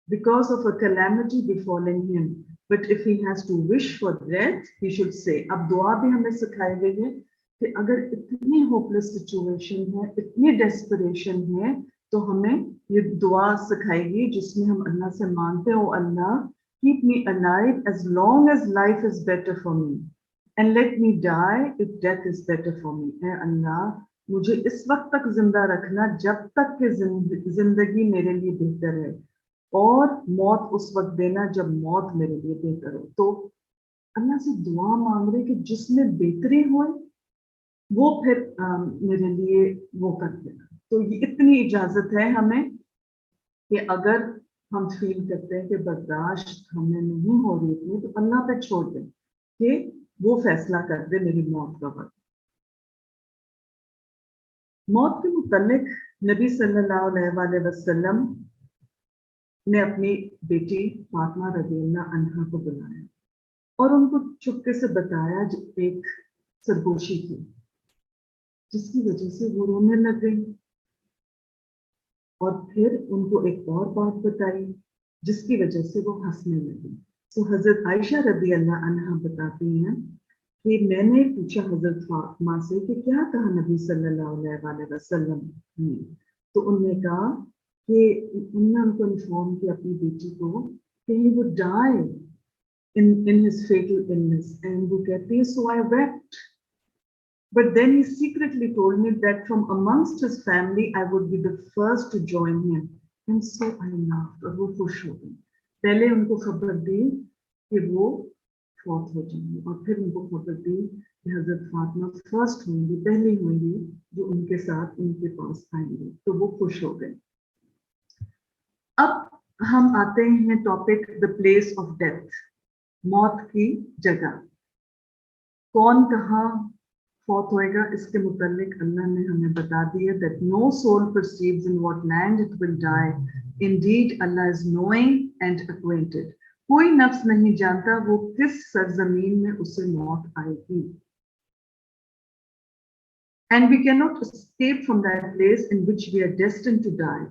because of a calamity befalling him. But if he has to wish for death, he should say. अब दुआ भी हमें सिखाई गई है कि अगर इतनी होपलेस सिचुएशन है, इतनी डेस्परेशन है, तो हमें ये दुआ सिखाएगी जिसमें हम अल्लाह से मांगते हैं, ओ अल्लाह, keep me alive as long as life is better for me, and let me die if death is better for me. ए अल्लाह, मुझे इस वक्त तक जिंदा रखना जब तक कि जिंदगी मेरे लिए बेहतर है, और मौत उस वक्त देना जब मौत मेरे लिए बेहतर हो। तो अल्लाह से दुआ मांग रहे कि जिसमें बेहतरी हो वो फिर मेरे लिए वो कर देना। तो ये इतनी इजाजत है हमें कि अगर हम फील करते हैं कि बर्दाश्त हमें नहीं हो रही थी, तो अल्लाह पे छोड़ दें कि वो फैसला कर दे मेरी मौत का वक्त। मौत के मुतालिक नबी सल्लल्लाहु अलैहि वसल्लम ने अपनी बेटी फातिमा रज़ियल्लाहु अन्हा को बुलाया और उनको चुपके से बताया एक सरगोशी की, जिसकी वजह से वो रोने लग गई। और फिर उनको एक और बात बताई जिसकी वजह से वो हंसने लगी। तो हजरत आयशा रज़ियल्लाहु अन्हा बताती हैं कि मैंने पूछा हजरत फातिमा से कि क्या कहा नबी सल्लल्लाहु अलैहि वसल्लम ने। तो उन्होंने कहा कि उन्होंने उनको इन्फॉर्म किया अपनी बेटी को कि he would die in his fatal illness, and वो कहती है so I wept, but then he secretly told me that from amongst his family I would be the first to join him, and so I laughed। और वो खुश हो गई। पहले उनको खबर दी कि वो फौत हो जाएंगी, और फिर उनको खबर दी कि हजरत फातिमा फर्स्ट होंगी, पहली होंगी जो उनके साथ उनके पास आएंगे। तो वो खुश हो गए। अब हम आते हैं topic the place of death, मौत की जगह। कौन कहाँ फौत होएगा, इसके मुतालिक अल्लाह ने हमें बता दिया that no soul perceives in what land it will die. Indeed, Allah is knowing and acquainted. कोई नफ्स नहीं जानता वो किस सरजमीन में उसे मौत आएगी. And we cannot escape from that place in which we are destined to die.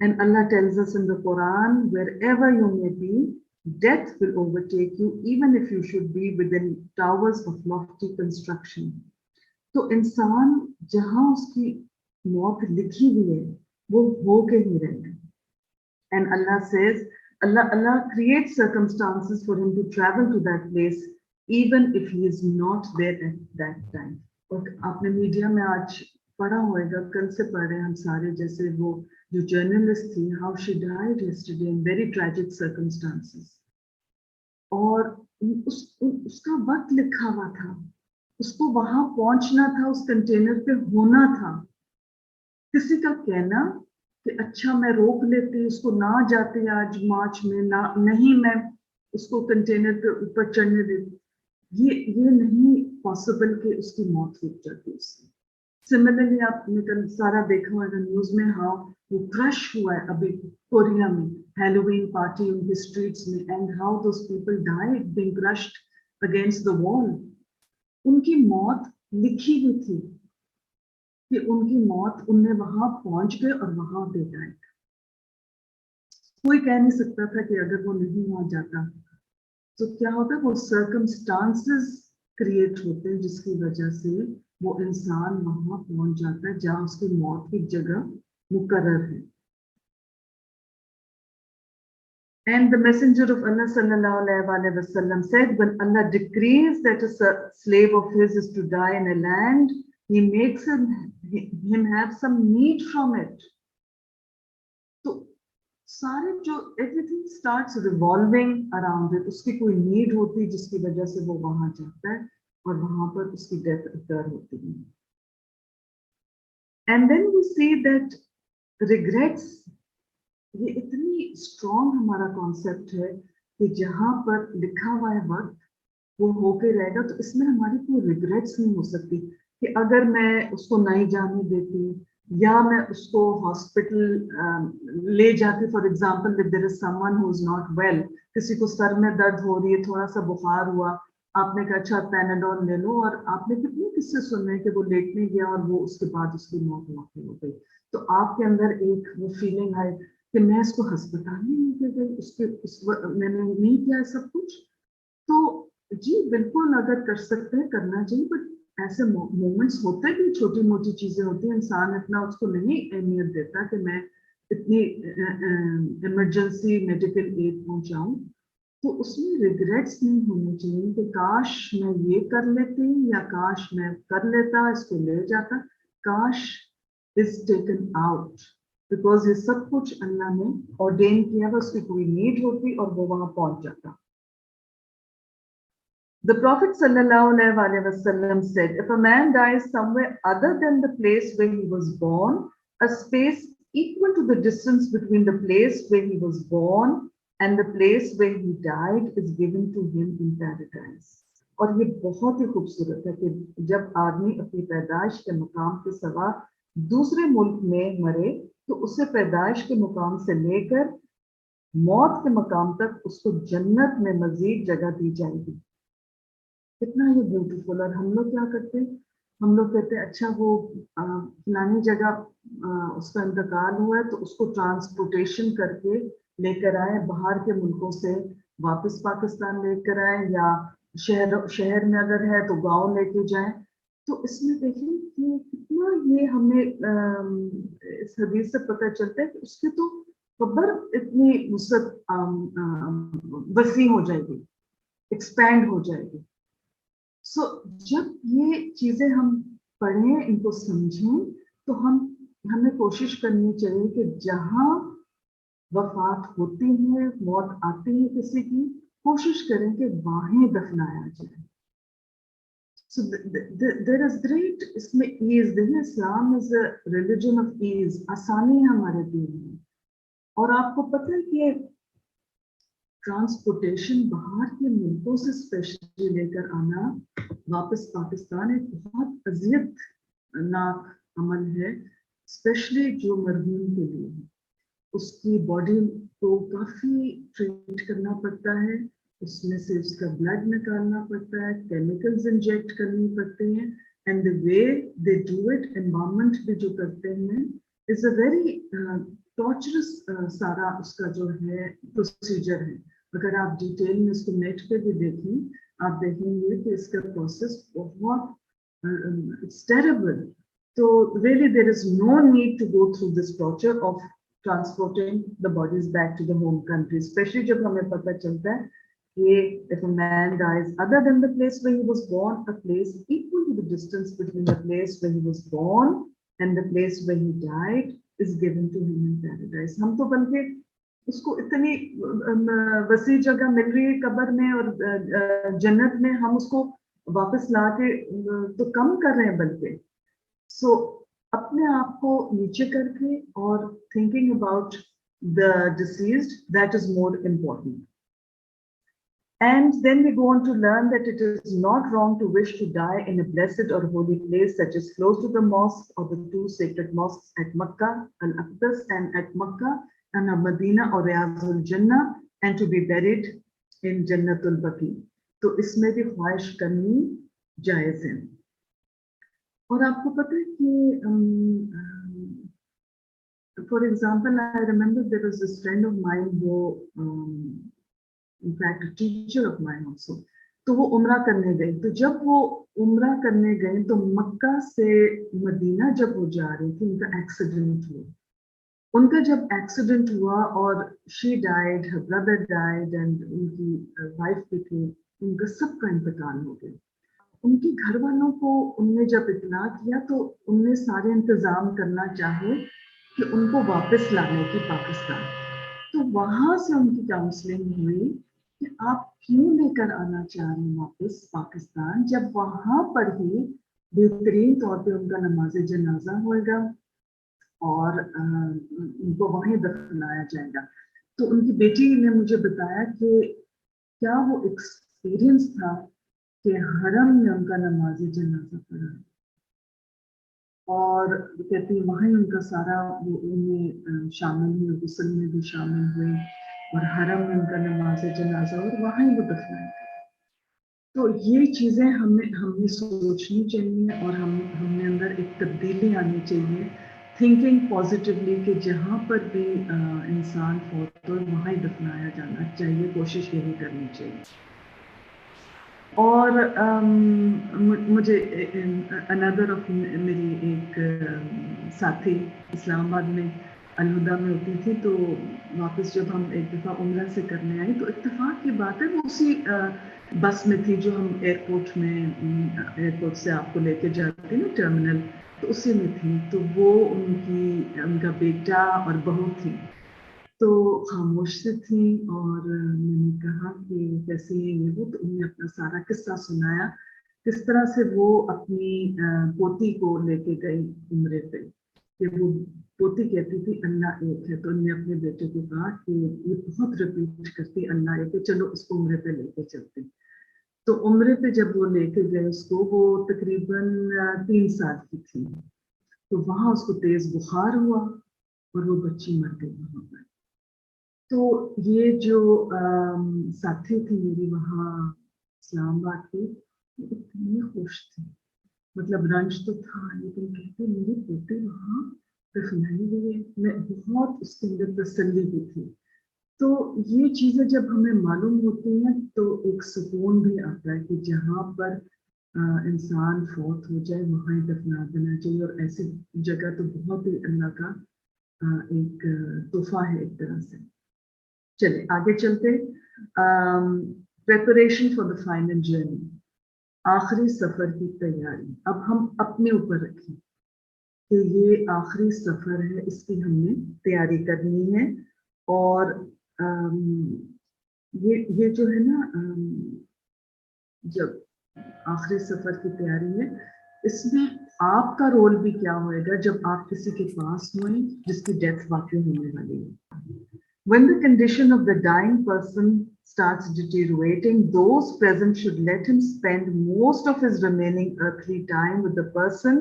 And Allah tells us in the Quran, wherever you may be, death will overtake you, even if you should be within towers of lofty construction. तो इंसान जहां उसकी मौत लिखी हुई है वो होके ही रहना. And Allah says, Allah creates circumstances for him to travel to that place, even if he is not there at that time. और आपने मीडिया में आज पढ़ा होगा, कल से पढ़ रहे हैं हम सारे, जैसे वो जो जर्नलिस्ट थी, how she died yesterday in very tragic circumstances. और उसका वक्त लिखा हुआ था, उसको वहां पहुंचना था, उस कंटेनर पे होना था. किसी का कहना कि अच्छा मैं रोक लेती, उसको ना जाते आज मार्च में, ना नहीं मैं उसको कंटेनर पे ऊपर चढ़ने देती, ये नहीं पॉसिबल कि उसकी मौत रुक जाती उससे. सिमिलरली आपने कल सारा देखा होगा न्यूज में, हाउ वो क्रश हुआ है अभी कोरिया में, हैलोवीन पार्टी उनके स्ट्रीट्स में, and how those people died being crushed against the wall. उनकी मौत लिखी हुई थी कि उनकी मौत, उनने वहां पहुंच गए और वहां पे डाइड. कोई कह नहीं सकता था कि अगर वो नहीं वहां जाता तो क्या होता. वो सर्कमस्टांसेस क्रिएट होते हैं जिसकी वजह से वो इंसान वहां पहुंच जाता है जहां उसकी मौत की जगह मुकर्रर है. And the messenger of Allah sallallahu alaihi wasallam said, when Allah decrees that a slave of his is to die in a land, he makes him have some need from it. तो सारे जो everything starts revolving around it, उसकी कोई need होती जिसकी वजह से वो वहां जाता है और वहां पर उसकी डेथ occur होती है. And then we see that regrets, ये इतनी strong हमारा concept है कि जहां पर लिखा हुआ है वक्त वो होके रहेगा, तो इसमें हमारी कोई regrets नहीं हो सकती कि अगर मैं उसको नहीं जाने देती या मैं उसको हॉस्पिटल ले जाती. For example, if there is someone who is not well, किसी को सर में दर्द हो रही है, थोड़ा सा बुखार हुआ, आपने कहा अच्छा पैनाडोल ले लो, और आपने कितने किस्से सुने कि वो लेटने गया और वो उसके बाद उसकी मौत हो गई. तो आपके अंदर एक वो फीलिंग है कि मैं इसको अस्पताल में लेके गई, मैंने नहीं किया सब कुछ. तो जी बिल्कुल अगर कर सकते हैं करना चाहिए, बट ऐसे मोमेंट्स होते हैं कि छोटी मोटी चीजें होती हैं, इंसान इतना उसको नहीं अहमियत देता कि मैं इतनी इमरजेंसी मेडिकल एड पहुंचाऊं. तो उसमें रिग्रेट्स नहीं होने चाहिए कि काश मैं ये कर लेती या काश मैं कर लेता, इसको ले जाता. काश इज टेकन आउट, बिकॉज ये सब कुछ अल्लाह ने ऑर्डेन किया था, उसकी कोई नीड होती और वो वहां पहुंच जाता. The Prophet ﷺ said, if a man dies somewhere other than the place where he was born, a space equal to the distance between the place where he was born and the place where he died is given to him in paradise. और ये बहुत ही खूबसूरत है कि जब आदमी अपनी पैदाइश के मुकाम के सिवा दूसरे मुल्क में मरे तो उसे पैदाइश के मुकाम से लेकर मौत के मुकाम तक उसको जन्नत में मजीद जगह दी जाएगी. कितना ये ब्यूटीफुल. और हम लोग क्या करते हैं, हम लोग कहते हैं अच्छा वो फलानी जगह उसका इंतकाल हुआ है तो उसको ट्रांसपोर्टेशन करके लेकर आए, बाहर के मुल्कों से वापस पाकिस्तान लेकर आए, या शहर में अगर है तो गांव लेके जाएं. तो इसमें देखिए कि कितना ये हमें इस हदीस से पता चलता है कि उसकी तो कब्र इतनी वसी हो जाएगी, एक्सपैंड हो जाएगी. सो जब ये चीजें हम पढ़ें, इनको समझें, तो हमें कोशिश करनी चाहिए कि जहां वफात होती है, मौत आती है किसी की, कोशिश करें कि वहीं दफनाया जाए. So there is great, इसमें ease, देखिए इस्लाम is a religion of ease, आसानी है हमारे दीन में. और आपको पता है कि ट्रांसपोर्टेशन बाहर के मुल्कों से स्पेशली लेकर आना वापस पाकिस्तान एक बहुत अजियतनाक अमल है, स्पेशली जो मरहूम के लिए है. उसकी बॉडी को काफी ट्रीट करना पड़ता है, उसमें से उसका ब्लड निकालना पड़ता है, केमिकल्स इंजेक्ट करनी पड़ती हैं, and the way they do it, environment भी जो करते हैं इज अ वेरी टॉर्चरस सारा उसका जो है प्रोसीजर है। अगर आप डिटेल में इसको नेट पे भी देखें, आप देखेंगे कि इसका प्रोसेस बहुत it's terrible. So really there is no need to go through this torture of transporting the bodies back to the home country, especially जब हमें पता चलता है कि if a man dies other than the place where he was born, a place equal to the distance between the place where he was born and the place where he died is given to him in paradise. हम तो बल्कि उसको इतनी वसी जगह मिल रही है कब्र में और जन्नत में, हम उसको वापस ला के तो कम कर रहे हैं बल्कि। So, अपने आप को नीचे करके और thinking about the deceased, that is more important. And then we go on to learn that it is not wrong to wish to die in a blessed or holy place such as close to the mosque or the two sacred mosques at Makkah, Al-Aqdas and at Makkah and Medina or Riyadul Jannah, and to be buried in Jannatul Baqi. तो इसमें भी ख्वाहिश करनी जायज़ है। और आपको पता है कि for example I remember there was this friend of mine, वो in fact teacher of mine also, तो वो उम्रा करने गए। तो जब वो उम्रा करने गए तो मक्का से मदीना जब वो जा रही थी, उनका एक्सीडेंट हुआ। उनका जब एक्सीडेंट हुआ और she died, her brother died and उनकी वाइफ भी थी, उनका सबका इंतकाल हो गया। उनके घर वालों को उनने जब इत्तला किया तो उनने सारे इंतजाम करना चाहे कि उनको वापस लाने की पाकिस्तान। तो वहां से उनकी काउंसलिंग हुई कि आप क्यों लेकर आना चाह रहे हैं वापस पाकिस्तान, जब वहां पर ही बेहतरीन तौर पे उनका नमाज जनाजा होएगा और उनको वहीं दफनाया जाएगा। तो उनकी बेटी ने मुझे बताया कि क्या वो एक्सपीरियंस था कि हरम में उनका नमाज़ी जनाजा पढ़ा और कहती वहीं उनका सारा वो उनमें शामिल हुए, गुस्ल में भी शामिल हुए और हरम में उनका नमाज जनाजा और वहीं वो दफनाए गए। तो ये चीज़ें हमें सोचनी चाहिए और हमने अंदर एक तब्दीली आनी चाहिए, थिंकिंग पॉजिटिवली कि जहाँ पर भी इंसान फौत हो वहाँ ही दफनाया जाना चाहिए, कोशिश यही करनी चाहिए। और मुझे अनदर ऑफ मेरी एक साथी इस्लामाबाद में अलहुदा में होती थी, तो वापस जब हम एक दफ़ा उम्रा से करने आए तो इत्तेफाक की बात है वो उसी बस में थी जो हम एयरपोर्ट से आपको लेके जाते हैं ना टर्मिनल, तो उसी में थी। तो वो उनका बेटा और बहू थी, तो खामोश से थी और मैंने कहा कि कैसे ये वो, तो उन्होंने अपना सारा किस्सा सुनाया, किस तरह से वो अपनी पोती को लेके गई उम्रे पे, कि वो पोती कहती थी अल्लाह एक है, तो उन्होंने अपने बेटे को कहा कि ये बहुत रिपीट करती अल्लाह एक है, चलो उसको उम्रे पे लेके चलते। तो उम्रे पे जब वो लेके गए उसको, वो तकरीबन 3 साल की थी, तो वहाँ उसको तेज बुखार हुआ और वो बच्ची मर गई वहाँ पर। तो ये जो साथी थी मेरी वहाँ इस्लामाबाद की, इतनी खुश थी, मतलब रंज तो था लेकिन कहते मेरी बेटी वहाँ दफनाई हुई है, मैं बहुत उसके अंदर तसल्ली भी थी। तो ये चीज़ें जब हमें मालूम होती हैं तो एक सुकून भी आता है कि जहाँ पर इंसान फौत हो जाए वहाँ ही दफना देना चाहिए, और ऐसी जगह तो बहुत ही अल्लाह का एक तोहफा है एक तरह से। चलिए आगे चलते। Preparation for the final journey, आखिरी सफर की तैयारी। अब हम अपने ऊपर रखें कि ये आखिरी सफर है, इसकी हमने तैयारी करनी है। और ये जो है ना, जब आखिरी सफर की तैयारी है, इसमें आपका रोल भी क्या होएगा जब आप किसी के पास हों जिसकी डेथ वाकई होने वाली है। When the condition of the dying person starts deteriorating, those present should let him spend most of his remaining earthly time with the person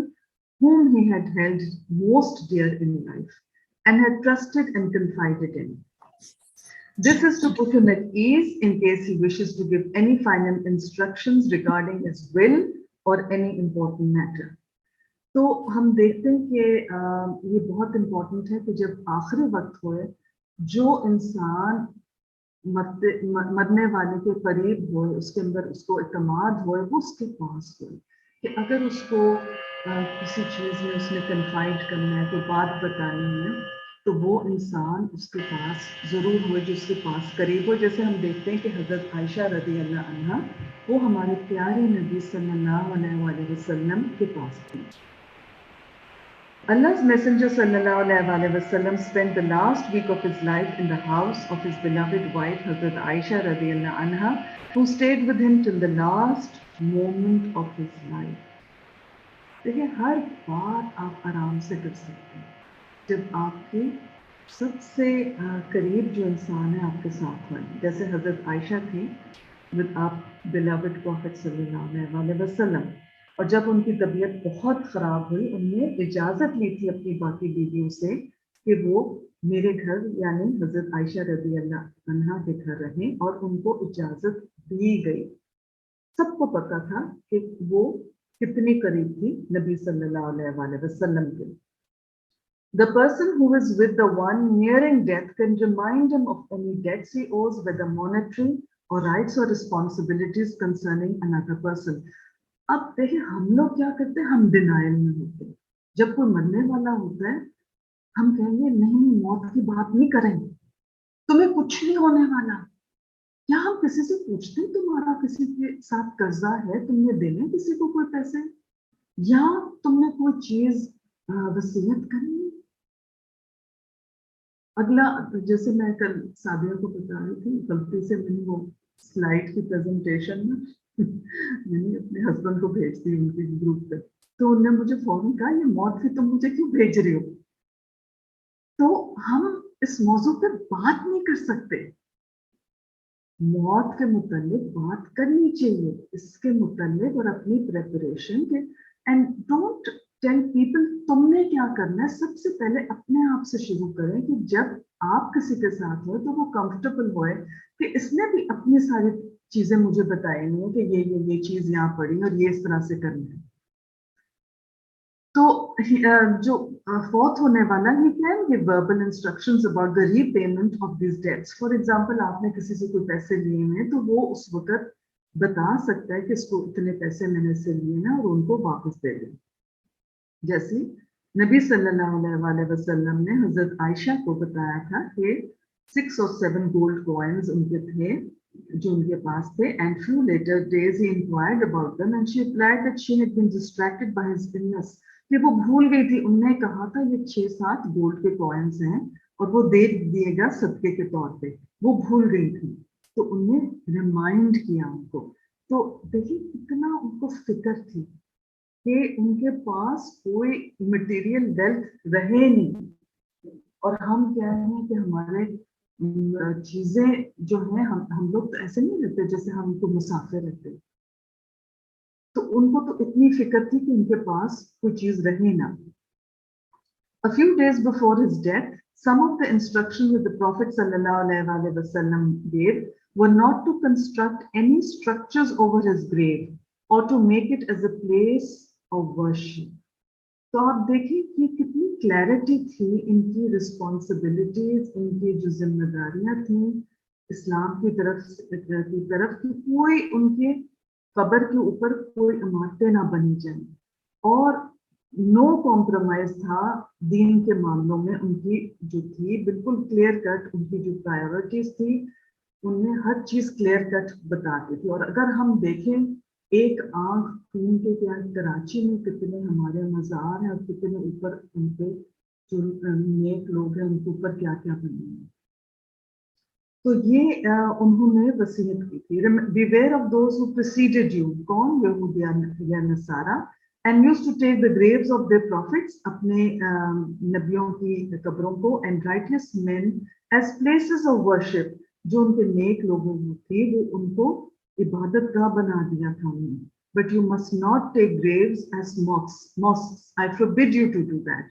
whom he had held most dear in life. and had trusted and confided in. This is to put him at ease in case he wishes to give any final instructions regarding his will or any important matter. तो हम देखते हैं कि ये बहुत important है कि जब आखिरी वक्त होए, जो इंसान मरने वाले के करीब हो, उसके अंदर उसको इत्मीनान हो, वो उसके पास हो, कि अगर उसको किसी चीज़ में उसने कन्फाइड करना है, कोई बात बतानी है, तो वो इंसान उसके पास ज़रूर हो, जो उसके पास करीब हो. जैसे हम देखते हैं कि हज़रत आयशा रज़ी अल्लाह अन्हा वो हमारे प्यारे नबी सल्लल्लाहु अलैहि वसल्लम के पास थी. Allah's Messenger sallallahu alaihi wasallam spent the last week of his life in the house of his beloved wife Hazrat Aisha radhiyallahu anha, who stayed with him till the last moment of his life. देखिए, हर बात आप आराम से कर सकते हैं जब आपके सबसे करीब जो इंसान है आपके साथ वाले, जैसे हजरत आयशा थी with our beloved Prophet sallallahu alaihi wasallam. और जब उनकी तबीयत बहुत ख़राब हुई, उन्होंने इजाज़त ली थी अपनी बाकी बीवियों से कि वो मेरे घर यानी हज़रत आयशा रज़ी अल्लाह अन्हा के घर रहें, और उनको इजाज़त दी गई. सबको पता था कि वो कितनी करीब थी नबी सल्लल्लाहु अलैहि वसल्लम के. The person who is with the one nearing death can remind him of any debts he owes, whether monetary or rights or responsibilities concerning another person. अब देखिए, हम लोग क्या करते हैं, हम डिनाइल में होते हैं. जब कोई मरने वाला होता है, हम कहेंगे नहीं, मौत की बात नहीं करेंगे, तुम्हें कुछ नहीं होने वाला. क्या हम किसी से पूछते हैं तुम्हारा किसी के साथ कर्जा है, तुमने देने किसी को कोई पैसे, या तुमने कोई चीज वसीयत करनी? अगला, जैसे मैं कल सादिया को बता रही थी, गलती से मैंने वो स्लाइड की प्रेजेंटेशन में मैंने अपने हस्बैंड को भेज दी उनके ग्रुप पे, तो उन्होंने मुझे फौरन कहा, ये मौत की तुम मुझे क्यों भेज रही हो? तो हम इस मौजू पे बात नहीं कर सकते. मौत के मुतालिक बात करनी चाहिए, इसके मुतालिक और अपनी प्रेपरेशन के. एंड डोंट टेल पीपल तुमने क्या करना है. सबसे पहले अपने आप से शुरू करें कि जब आप किसी के साथ हो तो वो कंफर्टेबल होए कि इसने भी अपनी सारी चीजें मुझे बताई नहीं है कि ये चीज यहाँ पड़ी और ये इस तरह से करना है. तो जो फोर्थ होने वाला, he can give verbal instructions about the repayment of these debts. For example, आपने किसी से कोई पैसे लिए हैं तो वो उस वक्त बता सकता है कि इसको इतने पैसे मैंने इससे लिए हैं और उनको वापस दे दें. जैसे नबी सल्लल्लाहु अलैहि वसल्लम ने हजरत आयशा को बताया था कि 6 or 7 गोल्ड कॉइन्स उनके थे जो उनके पास थे. And few later days he inquired about them and she replied that she had been distracted by his illness. कि वो भूल गई थी. उन्होंने कहा था ये 6-7 गोल्ड के कॉइन्स हैं और वो दे दिएगा सदके के तौर पे, वो भूल गई थी, तो उन्होंने रिमाइंड किया उनको. तो देखिए कितना उनको फिक्र थी कि उनके पास कोई मटेरियल वेल्थ रहे नहीं. और हम क्या है कि हमारे चीजें जो हैं, हम लोग तो ऐसे नहीं रहते जैसे हम तो मुसाफिर रहते. तो उनको तो इतनी फिक्र थी कि उनके पास कोई चीज रहे ना. A few days before his death, some of the instructions that the Prophet sallallahu alaihi wasallam gave were not to construct any structures over his grave or to make it as a place of worship. तो आप देखिए कि कितनी clarity थी इनकी responsibilities, इनकी जो जिम्मेदारियां थी इस्लाम की तरफ कि कोई उनके कब्र के ऊपर कोई इमारतें ना बनी जाए, और नो कॉम्प्रोमाइज था दीन के मामलों में. उनकी जो थी बिल्कुल क्लियर कट, उनकी जो प्रायोरिटीज थी उनमें हर चीज क्लियर कट बताती थी. और अगर हम देखें एक आंख खून के क्या, कराची में कितने हमारे मज़ार हैं और कितने ऊपर उनके जो नेक लोग हैं उनके ऊपर क्या क्या बने हैं. तो ये उन्होंने वसीयत की थी. Beware of those who preceded you. कौन? यहूदी या नसारा. And used to take the graves of their prophets, अपने नबियों की कब्रों को, and righteous men as places of worship. जो उनके नेक लोगों थे वो उनको इबादत गाह बना दिया था उन्होंने. But you must not take graves as mosques. I forbid you to do that.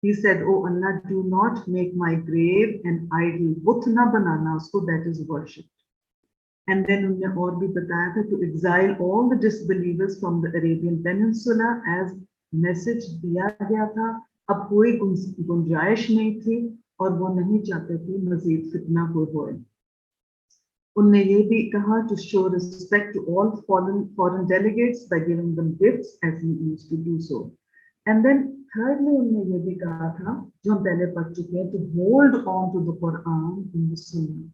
He said, "Oh Allah, do not make my grave an idol." बुत ना बनाना उसको, that is worship. And then उन्होंने और भी बताया था to exile all the disbelievers from the Arabian Peninsula as message दिया गया था. अब कोई गुंजाइश नहीं थी और वो नहीं चाहते थे मजीद फितना को होए. उन्होंने ये भी कहा to show respect to all foreign delegates by giving them gifts as he used to do so. And then thirdly उन्होंने ये भी कहा था जो हम पहले पढ़ चुके हैं to hold on to the Quran and the Sunnah.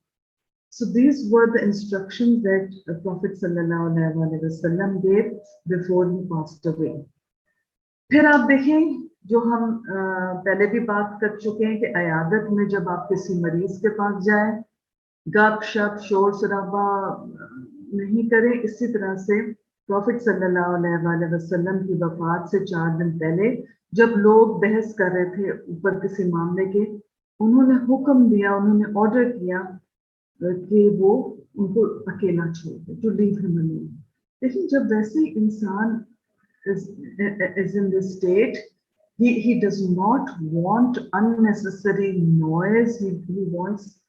So these were the instructions that the Prophet sallallahu alaihi wasallam gave before he passed away. फिर आप देखें जो हम पहले भी बात कर चुके हैं कि अयादत में जब आप किसी मरीज के पास जाएं, गप शप शोर शराबा नहीं करें. इसी तरह से प्रॉफिट सल्लल्लाहु अलैहि वसल्लम की वफात से 4 दिन पहले जब लोग बहस कर रहे थे ऊपर किसी मामले के, उन्होंने हुक्म दिया, उन्होंने ऑर्डर किया कि वो उनको अकेला छोड़ दे, टू लीव हिम अलोन. लेकिन जब वैसे इंसान is in this state, he does not want unnecessary noise. He wants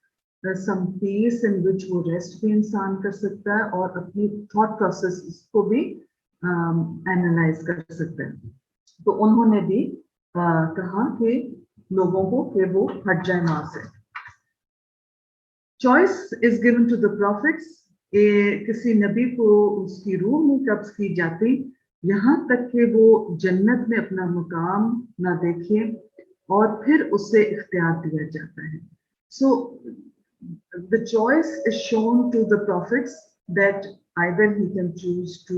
some peace in which वो रेस्ट भी इंसान कर सकता है और अपनी थॉट प्रोसेस को भी एनालाइज कर सकता है. तो उन्होंने भी कहा कि लोगों को कि वो हट जाए वहां से. Choice is given to the prophets. किसी नबी को उसकी रूह नहीं कब्ज की जाती यहाँ तक कि वो जन्नत में अपना मुकाम ना देखे और फिर उससे इख्तियार दिया जाता है. So the choice is shown to the prophets that either he can choose to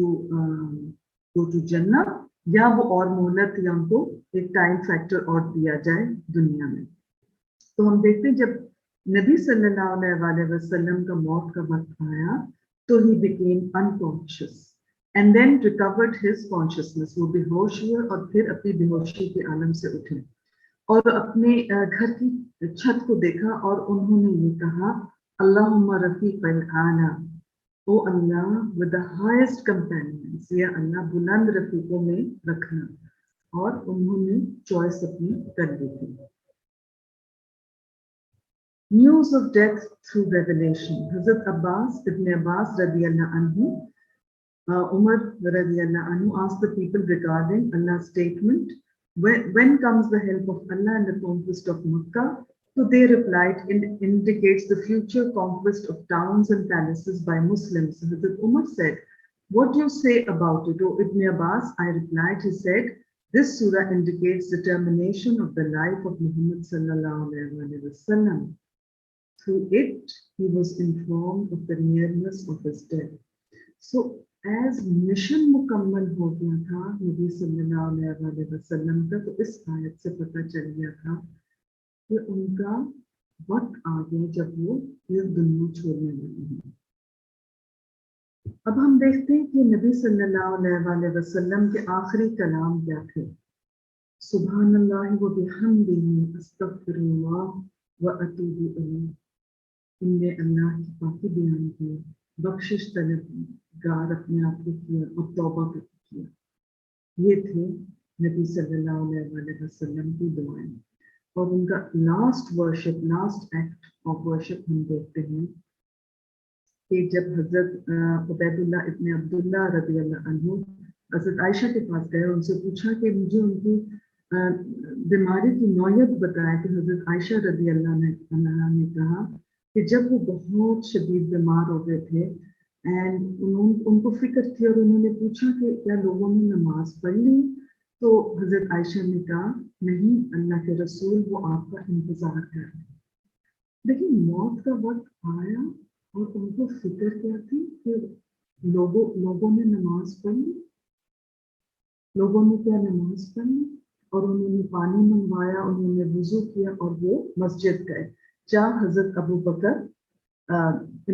go to Jannah या वो और मोहलत या उनको एक टाइम फैक्टर और दिया जाए दुनिया में. तो हम देखते हैं जब नबी सल्लल्लाहु अलैहि वसल्लम का मौत का वक्त आया तो he became unconscious and then recovered his consciousness. वो बेहोश हुए और फिर अपनी बेहोशी के आलम से उठे और अपने घर की छत को देखा और उन्होंने ये कहा, अल्लाहुम्मा रफीक़ल आला, ओ अल्लाह with the highest companions, या अल्लाह बुलंद रफीकों में रखना. और उन्होंने चॉइस अपनी कर ली थी. News of death through revelation. Hazrat Abbas ibn Abbas radiyallahu anhu, Umar radiyallahu anhu asked the people regarding Allah's statement, when comes the help of Allah and the conquest of Makkah? So they replied, it indicates the future conquest of towns and palaces by Muslims. Hazrat Umar said, what do you say about it, O Ibn Abbas? I replied, he said, this surah indicates the termination of the life of Muhammad sallallahu alaihi wasallam. Through it, he was informed of the nearness of his death. So as mission मुकम्मल हो गया था नबी सल्लल्लाहु अलैहि वसल्लम का, तो इस आयत से पता चल गया था कि उनका वक्त आ गया जब वो ये दुनिया छोड़ने वाले हैं. अब हम देखते हैं कि नबी सल्लल्लाहु अलैहि वसल्लम के आखिरी कलाम क्या थे. सुभानअल्लाह व बिहम्दिही अस्तगफिरुल्लाह व अतूबु इलैह. इनने अल्लाह की पाकी बयान की, बख्शिश तलबगार अपने आप को किया और तौबा किया. ये थे नबी सल्लल्लाहु अलैहि वसल्लम की दुआएं. और उनका last worship, last act of worship हम देखते हैं कि जब हजरत उबैदुल्लाह इब्न अब्दुल्लाह रज़ियल्लाहु अन्हु हजरत आयशा के पास गए, उनसे पूछा कि मुझे उनकी बीमारी की नौयत बताया. कि हजरत आयशा रज़ियल्लाहु अन्हा ने कहा कि जब वो बहुत शदीद बीमार हो गए थे एंड उनको फिक्र थी और उन्होंने पूछा कि क्या लोगों ने नमाज पढ़ ली. तो हजरत आयशा ने कहा, नहीं, अल्लाह के रसूल वो आपका इंतजार कर रहे हैं. लेकिन मौत का वक्त आया और उनको फिक्र क्या थी कि लोगों ने नमाज पढ़ ली. लोगों ने क्या नमाज पढ़ ली और उन्होंने पानी मंगवाया, उन्होंने वुजू किया और वो मस्जिद गए जहाँ हजरत अबू बकर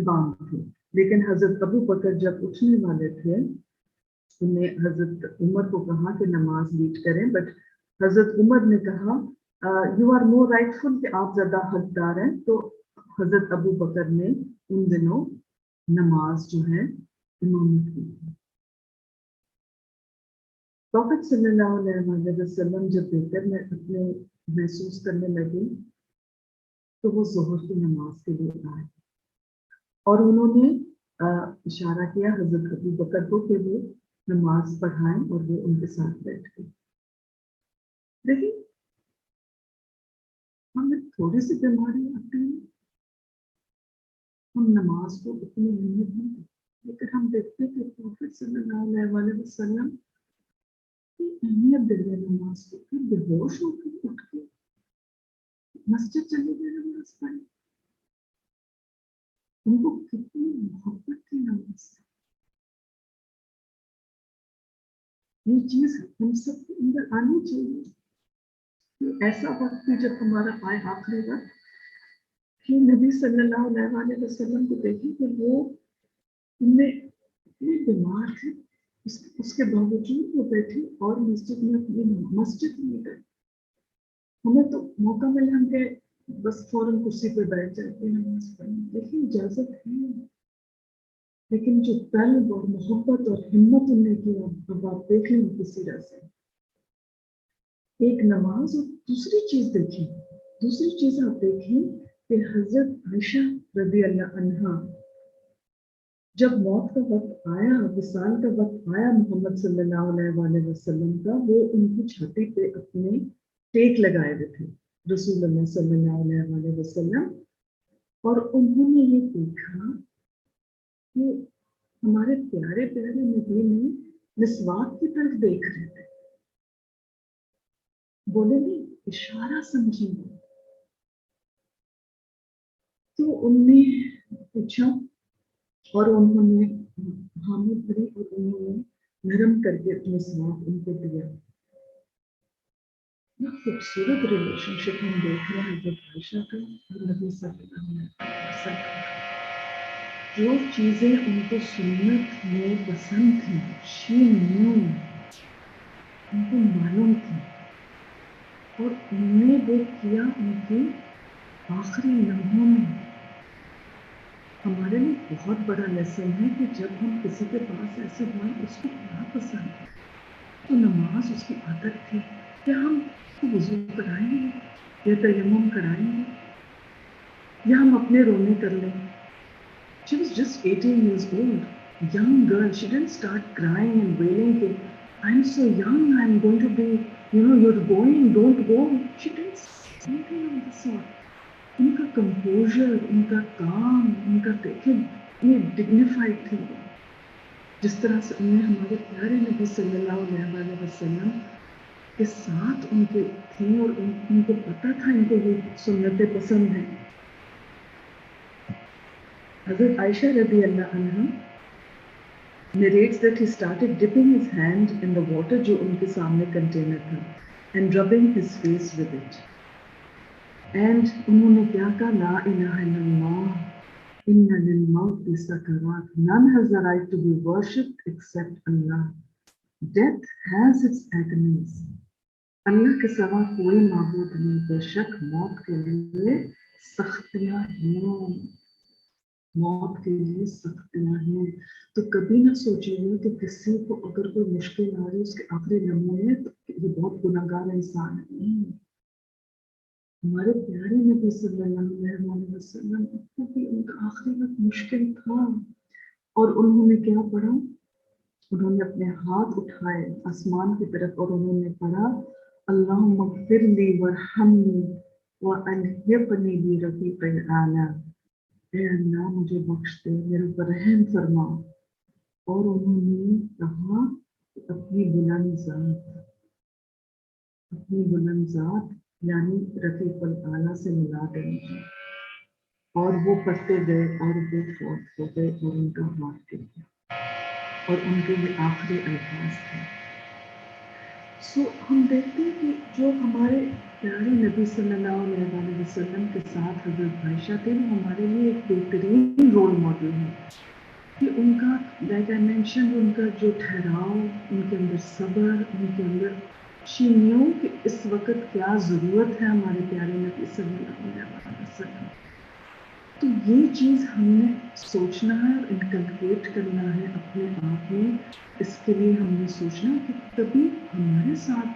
इमाम थे. लेकिन हजरत अबू बकर जब उठने वाले थे उन्हें हजरत उमर को कहा कि नमाज लीड करें, बट हजरत उमर ने कहा यू आर मोर राइटफुल, कि आप ज्यादा हकदार हैं. तो हजरत अबू बकर ने उन दिनों नमाज जो है इमामत की. प्रॉफिट सल्लल्लाहु अलैहि वसल्लम जब बेहतर में अपने महसूस करने लगे तो वो ज़ोहर की नमाज के लिए आए और उन्होंने इशारा किया हजरत अबू बकर को कि वो नमाज पढ़ाएं और वो उनके साथ बैठ गए। देखिए हमें थोड़ी सी बीमारी आती है, हम नमाज को इतनी अहमियत नहीं देते, लेकिन हम देखते हैं कि प्रॉफिट सल्लल्लाहु अलैहि वसल्लम की अहमियत दे रहे नमाज को, फिर बेहोश होकर उठ के मस्जिद चले गए नमाज पढ़ने। उनको कितनी मोहब्बत थी नमाज से। ये चीज हम सबके अंदर आनी चाहिए कि ऐसा वक्त भी जब हमारा आए आखिरी वक्त कि नबी सल्लल्लाहु अलैहि वसल्लम को देखें कि वो उनमें इतने बीमार थे, उसके बावजूद वो बैठे और मस्जिद में अपनी मस्जिद में गए। हमें तो मौका मिले हम के बस फौरन कुर्सी पे बैठ जाते हैं नमाज पढ़ने, देखिए इजाजत है, लेकिन जो तलब और मोहब्बत और हिम्मत उन्हें की अब आप देख लें किस तरह से एक नमाज। और दूसरी चीज देखिए, दूसरी चीज आप देखें कि हजरत आयशा रज़ी अल्लाह अन्हा जब मौत का वक्त आया, विसाल का वक्त आया मोहम्मद सल्लल्लाहु अलैहि वसल्लम का, वो उनकी छाती पे अपने टेक लगाए हुए थे रसूलुल्लाह सल्लल्लाहु अलैहि वसल्लम, और उन्होंने ये देखा कि हमारे प्यारे प्यारे नबी ने मिसवाक की तरफ देख रहे थे। बोले नहीं, इशारा समझेंगे। तो उनने पूछा और उन्होंने हामिद भरी और उन्होंने नरम करके अपने साथ उनको दिया। खूबसूरत रिलेशनशिप हम देख रहे हैं जब आयशा का और नबी सल्लल्लाहु अलैहि वसल्लम। जो चीजें उनको सुन्नत में पसंद थी, शी न्यू, उनको मालूम थी और उन्होंने वो किया उनके आखिरी लम्हों में। हमारे लिए बहुत बड़ा लेसन है कि जब हम किसी के पास ऐसे हुए उसको क्या पसंद है, तो नमाज उसकी आदत थी। क्या हम वुज़ू कराएंगे या तयम्मुम कराएंगे या हम अपने रोने कर लें? She was just 18 years old, young girl. She didn't start crying and wailing, I'm so young, I'm going to be, you're going, don't go. She didn't say anything of the sort. उनका composer, उनका काम, उनका देखे ये dignified थे, जिस तरह से उन्हें हमारे प्यारे नबी सल्लल्लाहु अलैहि वसल्लम के साथ उनके थे और उनको पता था इनको ये सुन्नतें पसंद हैं। Hazrat Aisha रज़ियल्लाहु अन्हा narrates that he started dipping his hand in the water जो उनके सामने कंटेनर था and rubbing his face with it. And उन्होंने क्या कहा, ला इलाहा इल्लल्लाह इन्ना लिल मौति सकरात, none has the right to be worshipped except Allah. Death has its agonies. अल्लाह के सिवा कोई माबूद नहीं, बेशक मौत के लिए सख्तियां हैं, मौत के लिए सख्तियां हैं। तो कभी ना सोचिएगा कि किसी को अगर कोई मुश्किल आ रही है उसके आखिरी लम्हों में तो ये बहुत गुनाहगार इंसान है। हमारे प्यारे नबी सल्लल्लाहु अलैहि वसल्लम को भी उनका आखिरी वक्त मुश्किल था और उन्होंने क्या पढ़ा, उन्होंने अपने हाथ उठाए आसमान की तरफ और उन्होंने पढ़ा, अल्लाहुम्मा ग़फ़िरली वरहमनी व अलहिक़नी बि रफ़ीक़िल आला। ऐ अल्लाह मुझे बख्श दे, मेरे पर रहम फरमा। और उन्होंने कहा अपनी बुलंद ज़ात यानी रफ़ीक़ुल आला से मिला देंगे। और वो पढ़ते गए और वो फौत हो गए और उनका हाथ गिर गया और उनके ये आखिरी अल्फाज थे। हम देखते हैं कि जो हमारे प्यारे नबी सल्लल्लाहु अलैहि वसल्लम के साथ हज़रत आयशा थे, वो हमारे लिए एक बेहतरीन रोल मॉडल है कि उनका लाइक आई मेंशन, उनका जो ठहराव, उनके अंदर सब्र, उनके अंदर शी न्यू कि इस वक्त क्या ज़रूरत है हमारे प्यारे नबी सल्लल्लाहु अलैहि वसल्लम। तो ये चीज़ हमने सोचना है और इनकलकेट करना है अपने आप में। इसके लिए हमने सोचना कि कभी हमारे साथ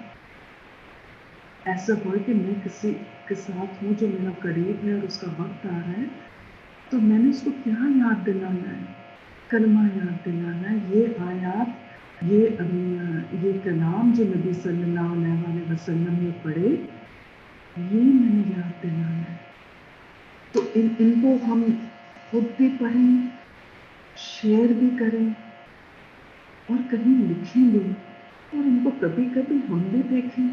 ایسا ہو کہ میں کسی کے ساتھ ہوں جو میرا قریب ہے اور اس کا وقت آ رہا ہے، تو میں نے اس کو کیا یاد دلانا ہے؟ کلمہ یاد دلانا ہے، یہ آیات، یہ کلام جو نبی صلی اللہ علیہ وسلم نے پڑھے، یہ میں نے یاد دلانا ہے. تو ان کو ہم خود بھی پڑھیں، شیئر بھی کریں اور کہیں لکھیں بھی، اور ان کو کبھی کبھی ہم بھی دیکھیں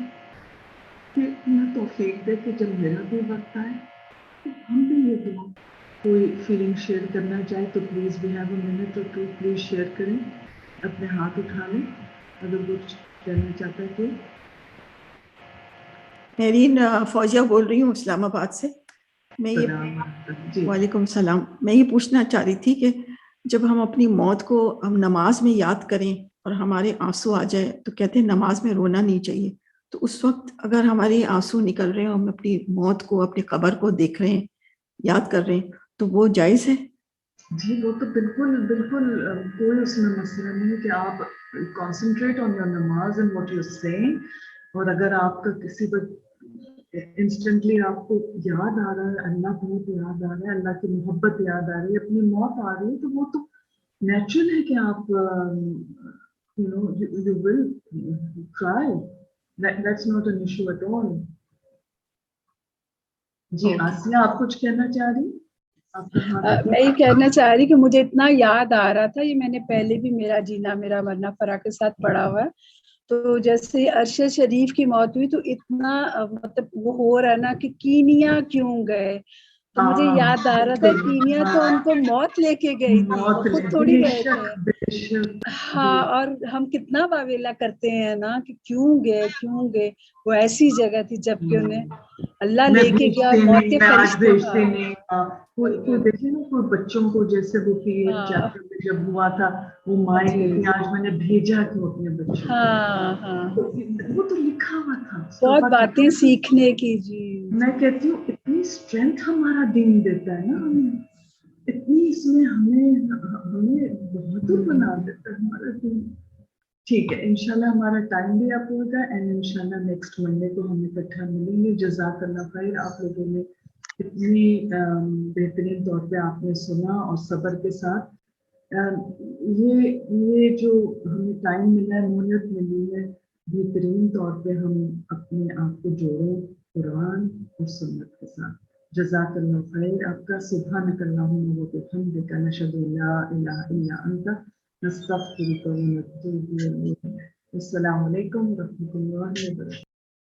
کہ اللہ توفیق دے کہ جب میرا بھی وقت آئے تو ہم بھی یہ دیں. کوئی فیلنگ شیئر کرنا چاہے تو please we have a minute or two, please share کریں، اپنے ہاتھ اٹھا لیں اگر کچھ کہنا چاہتا ہے کوئی. میرین فوزیہ بول رہی ہوں اسلام آباد سے. میں یہ وعلیکم السلام. میں یہ پوچھنا چاہ رہی تھی کہ جب ہم اپنی موت کو ہم نماز میں یاد کریں اور ہمارے آنسو آ جائے تو کہتے ہیں نماز میں رونا نہیں چاہیے، تو اس وقت اگر ہمارے آنسو نکل رہے ہیں، ہم اپنی موت کو، اپنی قبر کو دیکھ رہے ہیں، یاد کر رہے ہیں، تو وہ جائز ہے؟ جی وہ تو بالکل کوئی اس میں مسئلہ نہیں کہ آپ concentrate on your namaz and what you are seeing. اور اگر آپ کا کسی وقت انسٹنٹلی آپ کو یاد آ رہا ہے، اللہ بہت یاد آ رہا ہے، اللہ کی محبت یاد آ رہی ہے، اپنی موت آ رہی ہے، تو وہ تو نیچرل ہے کہ آپ you will cry. That's not an issue at all. جی آسیہ آپ کچھ کہنا چاہ رہی؟ میں یہ کہنا چاہ رہی کہ مجھے اتنا یاد آ رہا تھا، یہ میں نے پہلے بھی میرا جینا میرا مرنا فرا کے ساتھ پڑھا ہوا ہے. تو جیسے ارشد شریف کی موت ہوئی تو اتنا مطلب وہ ہو رہا ہے نا کہ کینیا کیوں گئے، تو مجھے یاد آ رہا تھا کینیا تو ان کو موت لے کے گئی تھی، وہ خود تھوڑی گئے تھے. ہاں، اور ہم کتنا واویلا کرتے ہیں نا کہ کیوں گئے. وہ ایسی جگہ تھی جب کہ انہیں اللہ لے کے گیا، موت کے فرشتے. کوئی دیکھیں نا، کوئی بچوں کو جیسے وہ چیپٹر میں جب ہوا تھا وہ مائیں کہتی آج میں نے بھیجا کیوں اپنے بچوں کو، وہ تو لکھا ہوا تھا. بہت باتیں سیکھنے کی. جی میں کہتی ہوں اتنی اسٹرینتھ ہمارا دین دیتا ہے نا ہمیں، اتنی اس میں ہمیں بہادر بنا دیتا ہے ہمارا دین. ٹھیک ہے، انشاءاللہ ہمارا ٹائم بھی اب ہوگا اینڈ انشاءاللہ نیکسٹ منڈے کو ہم اکٹھا ملیں گے. جزاک اللہ خیر، آپ لوگوں نے اتنی بہترین طور پہ آپ نے سنا اور صبر کے ساتھ. یہ جو ہمیں ٹائم ملا ہے، مہلت ملی ہے، بہترین طور پہ ہم اپنے آپ کو جوڑیں قرآن اور سنت کے ساتھ. جزاک اللہ خیر. آپ کا سبحانک اللہم و بحمدک نشہد ان لا الہ الا انت نستغفرک و نتوب الیک. السلام علیکم و رحمۃ اللہ وبرکاتہ.